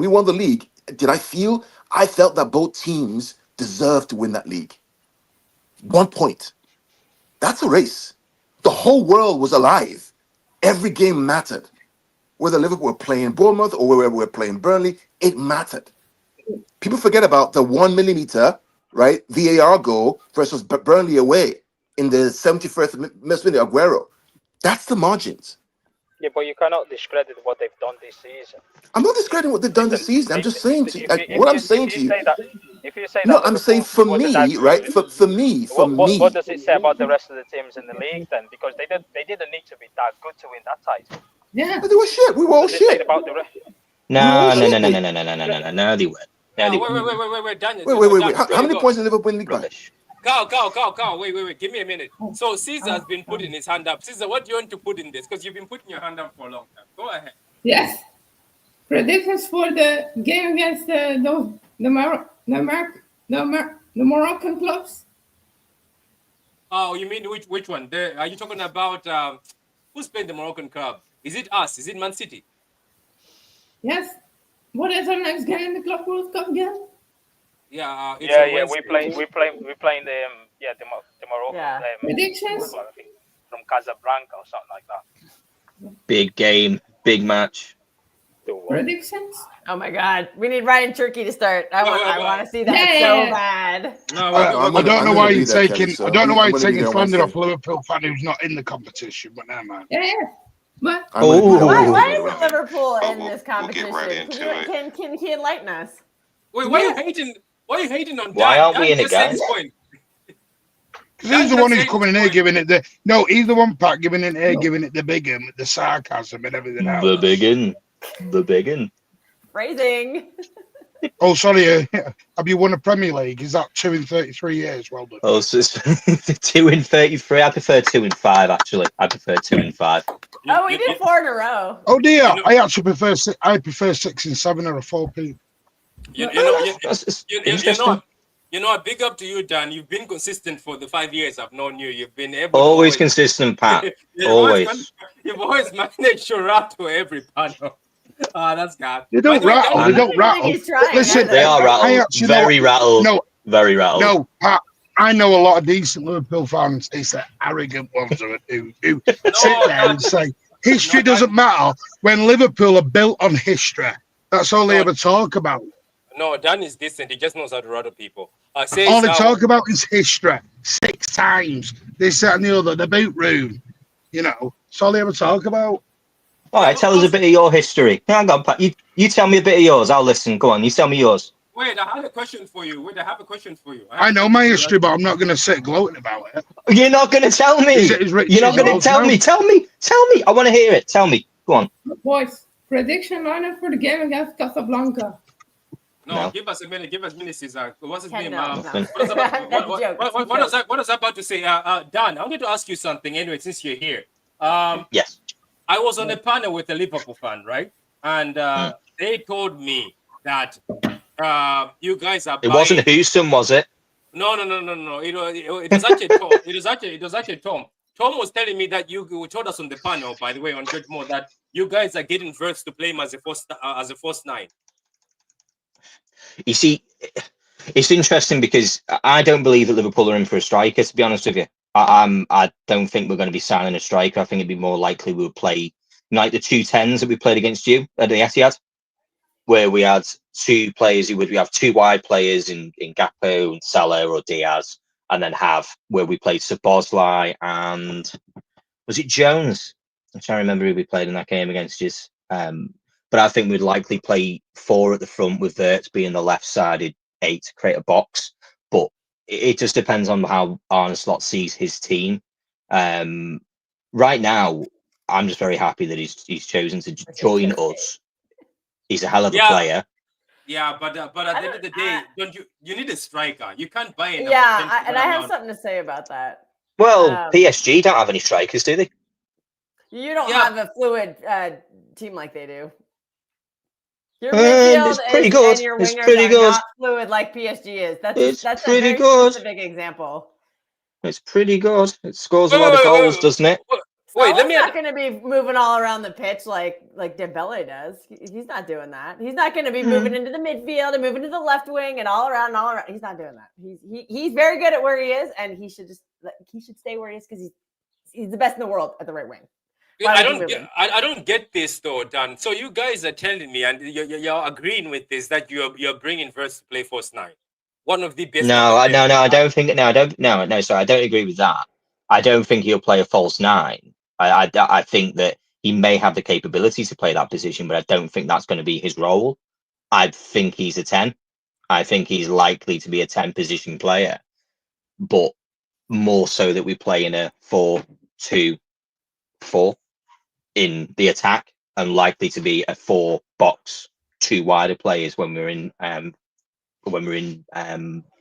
won the league, I felt that both teams deserved to win that league. 1 point. That's a race. The whole world was alive. Every game mattered. Whether Liverpool were playing Bournemouth or whether we were playing Burnley, it mattered. People forget about the 1 millimeter, right, VAR goal versus Burnley away in the 71st minute, Aguero. That's the margins. Yeah, but you cannot discredit what they've done this season. I'm not discrediting what they've done this season. I'm just saying to you, I'm saying to you. If you say No, that I'm saying for me, right? For me. What does it say about the rest of the teams in the league then? Because they didn't need to be that good to win that title. Yeah, but they were shit. We were all shit. About the rest? No, they weren't. Wait, Daniel. Wait. How many points in Liverpool league by? Go. Wait. Give me a minute. So Caesar has been putting his hand up. Caesar, what do you want to put in this? Because you've been putting your hand up for a long time. Go ahead. Yes. Predictions for the game against the Moroccan clubs. Oh, you mean which one? Are you talking about who's playing the Moroccan club? Is it us? Is it Man City? Yes. What is our next game in the Club World Cup again? Yeah. We're playing the Moroccan predictions from Casablanca or something like that. Big game, big match. Predictions? Oh my God, we need Ryan Turkey to start. I want to see that so bad. I don't know why you're taking slander off Liverpool fan who's not in the competition, but now, man. Yeah. But why isn't Liverpool in this competition? Can he enlighten us? Wait, why are you hating? Why are you hating on? Why aren't we in it, guys? Because he's the one who's coming in here giving it he's the one, Pat, giving it here, giving it the big one, the sarcasm and everything else. The big one. Phrasing. Oh, sorry. Have you won a Premier League? Is that 2 in 33 years? Well done. Oh, so it's 2 in 33. I prefer 2 in 5, actually. I prefer 2 in 5. Oh, we did 4 in a row. Oh dear, You know- I actually prefer. I prefer 6 and 7 or a 4P. You know, a big up to you, Dan. You've been consistent for the 5 years I've known you. You've been able Always to consistent, Pat. you've Always. You've always managed to rattle every panel. That's God. They don't rattle. Dan- They don't rattle. He's trying, Listen, They are rattled. I actually Very rattled. No, Very rattled. no, Pat. I know a lot of decent Liverpool fans. It's the arrogant ones who sit there and say history doesn't matter when Liverpool are built on history. That's all they ever talk about. No, Dan is decent. He just knows how to rattle people. All they talk about is history. 6 times. This, that, and the other. The boot room. You know, that's all they ever talk about. All right, tell us a bit of your history. Hang on, Pat. You tell me a bit of yours. I'll listen. Go on. You tell me yours. Wait, I have a question for you. I know my history, but I'm not going to sit gloating about it. You're not going to tell me. You're not going to tell me. Tell me. I want to hear it. Tell me. Go on. Boys, prediction lineup for the game against Casablanca. No, give us a minute. Cesar. What's his name? No. What was I about to say? Dan, I wanted to ask you something anyway, since you're here. Yes. I was on a panel with a Liverpool fan, right? And they told me that you guys are. It wasn't Houston, was it? No. It was actually Tom. It was actually Tom. Tom was telling me that you told us on the panel, by the way, on Judge Moore, that you guys are getting Verts to play him as a first 9. You see, it's interesting because I don't believe that Liverpool are in for a striker, to be honest with you. I don't think we're going to be signing a striker. I think it'd be more likely we would play like the 2-10s that we played against you at the Etihad, where we had 2 players we have 2 wide players in Gakpo and Salah or Diaz, and then have where we played Szoboszlai and was it Jones? I'm trying to remember who we played in that game against you. But I think we'd likely play 4 at the front with Verts being the left-sided 8 to create a box. But it just depends on how Arne Slot sees his team. Right now, I'm just very happy that he's chosen to join us. He's a hell of a player. Yeah, but at the end of the day, you need a striker. You can't buy it. Yeah, and I have something to say about that. Well, PSG don't have any strikers, do they? You don't have a fluid team like they do. Your midfield pretty good. And your It's wingers pretty are good. not fluid like PSG is. That's a pretty very good. specific example. It's pretty good. It scores a lot of goals, doesn't it? Wait, let me. Not going to be moving all around the pitch like Dembele does. He's not doing that. He's not going to be moving into the midfield and moving to the left wing and all around. He's not doing that. He's very good at where he is, and he should stay where he is because he's the best in the world at the right wing. I don't get this though, Dan. So you guys are telling me, and you're agreeing with this, that you're bringing Verts to play first 9. One of the best. No, I don't think. No, I don't. No. Sorry, I don't agree with that. I don't think he'll play a false 9. I think that he may have the capability to play that position, but I don't think that's going to be his role. I think he's a 10. I think he's likely to be a 10 position player, but more so that we play in a 4-2-4 in the attack, and likely to be a 4 box, 2 wider players when we're in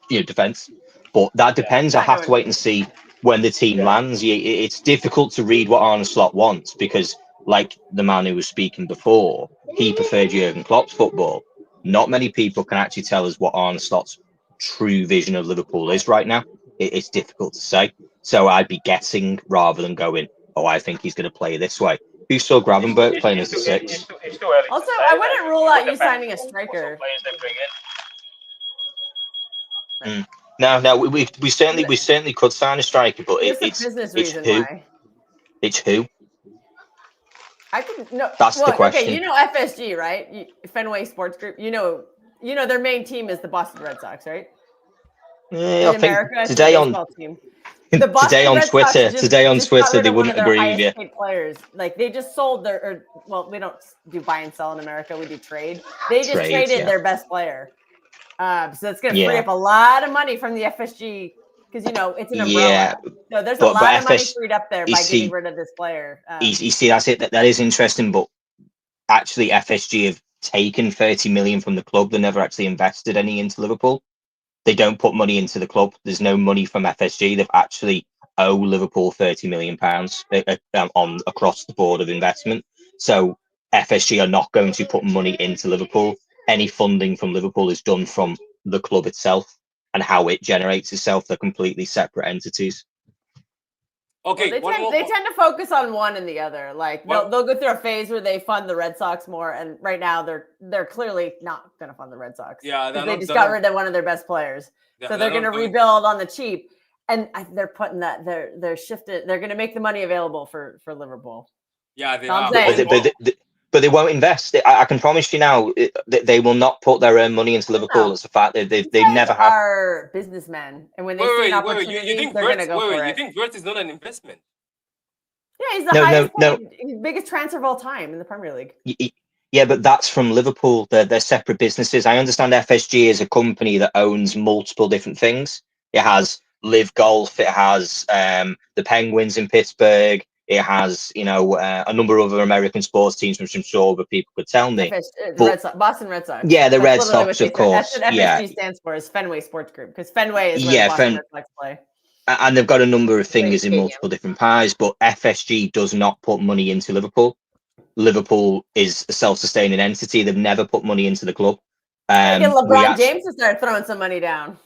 defense. But that depends. I have to wait and see when the team lands. It's difficult to read what Arne Slot wants because, like the man who was speaking before, he preferred Jurgen Klopp's football. Not many people can actually tell us what Arne Slot's true vision of Liverpool is right now. It's difficult to say. So I'd be guessing rather than going, oh, I think he's going to play this way. Who saw Gravenberch playing as a 6? It's too early. Also, I wouldn't rule out you signing a striker. No, we certainly could sign a striker, but it's a business reason who? Why. It's who? I could no. That's the question. Okay, you know FSG, right? Fenway Sports Group. You know their main team is the Boston Red Sox, right? Yeah, I think America, today on today on Twitter, they wouldn't agree with you. Players, like they just sold we don't do buy and sell in America. We do trade. They just traded their best player. So that's going to free up a lot of money from the FSG because it's an umbrella. Yeah, so there's a lot of money freed up there by getting rid of this player. You see, that's it. That is interesting, but actually, FSG have taken 30 million from the club. They never actually invested any into Liverpool. They don't put money into the club. There's no money from FSG. They've actually owe Liverpool 30 million pounds on across the board of investment. So FSG are not going to put money into Liverpool. Any funding from Liverpool is done from the club itself and how it generates itself. They're completely separate entities. Okay, well, they tend to focus on one and the other. Like they'll go through a phase where they fund the Red Sox more, and right now they're clearly not going to fund the Red Sox. Yeah, they just got rid of one of their best players, so they're going to rebuild on the cheap, and they're putting that they're shifted. They're going to make the money available for Liverpool. Yeah, they are. But they won't invest. I can promise you now, they will not put their own money into Liverpool. It's a fact. They never have. Are businessmen, and when they see an opportunity, they're going to go for it. You think Wirtz is not an investment? Yeah, he's the highest paid, biggest transfer of all time in the Premier League. Yeah, but that's from Liverpool. They're separate businesses. I understand FSG is a company that owns multiple different things. It has Live Golf. It has the Penguins in Pittsburgh. It has, a number of other American sports teams, which I'm sure other people could tell me. Boston Red Sox. Yeah, the Red Sox, of course. That's what FSG stands for, is Fenway Sports Group, because Fenway is where Boston Red Sox play. And they've got a number of fingers in multiple different pies, but FSG does not put money into Liverpool. Liverpool is a self-sustaining entity. They've never put money into the club. Get LeBron James to start throwing some money down.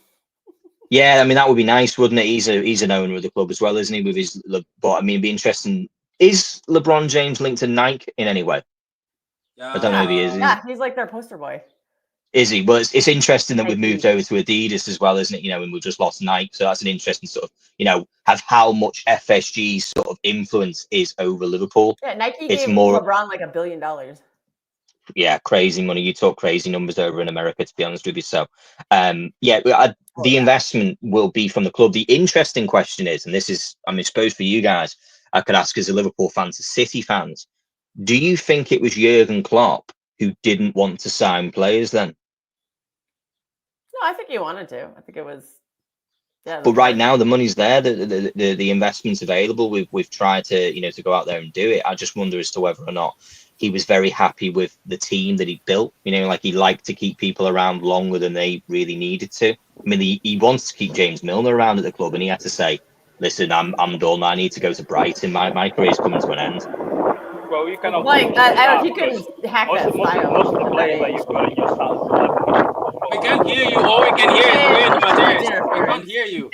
Yeah, I mean, that would be nice, wouldn't it? He's an owner of the club as well, isn't he? With his, but I mean, it'd be interesting. Is LeBron James linked to Nike in any way? I don't know if he is. Yeah, he's like their poster boy. Is he? Well, it's interesting that we've moved over to Adidas as well, isn't it? And we've just lost Nike, so that's an interesting sort of, have how much FSG's sort of influence is over Liverpool. Yeah, Nike gave LeBron like $1 billion. Yeah, crazy money. You talk crazy numbers over in America, to be honest with you. So, the investment will be from the club. The interesting question is, and this is, I suppose for you guys, I could ask as a Liverpool fan to City fans, do you think it was Jurgen Klopp who didn't want to sign players then? No, I think he wanted to. I think it was. Yeah, but right now the money's there, the investment's available. We've tried to to go out there and do it. I just wonder as to whether or not he was very happy with the team that he built. Like he liked to keep people around longer than they really needed to. I mean, he wants to keep James Milner around at the club, and he had to say, "Listen, I'm done. I need to go to Brighton. My career's coming to an end." Well, you cannot. Like, I don't. You couldn't hack that style. Most of the players that you've got in your style. We can't hear you. Oh, we can hear you. We can't hear you.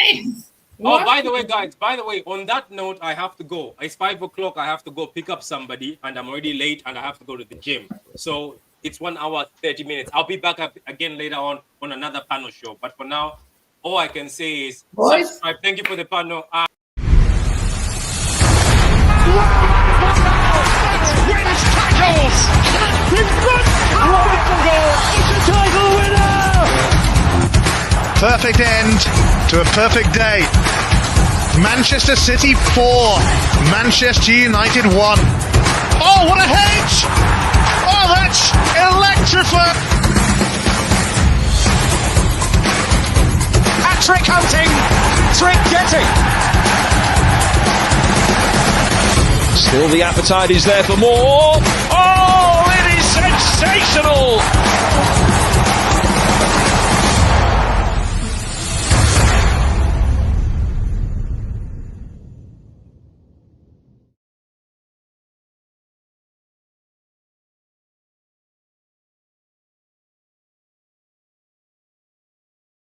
Oh, by the way, guys, on that note, I have to go. It's 5 o'clock. I have to go pick up somebody, and I'm already late, and I have to go to the gym. So it's 1 hour, 30 minutes. I'll be back up again later on another panel show. But for now, all I can say is subscribe. Thank you for the panel. Wins tackles! It's a title winner! Perfect end to a perfect day. Manchester City 4, Manchester United 1. Oh, what a hedge! Oh, that's electrifying! Hat-trick hunting, trick getting. Still the appetite is there for more. Oh, it is sensational!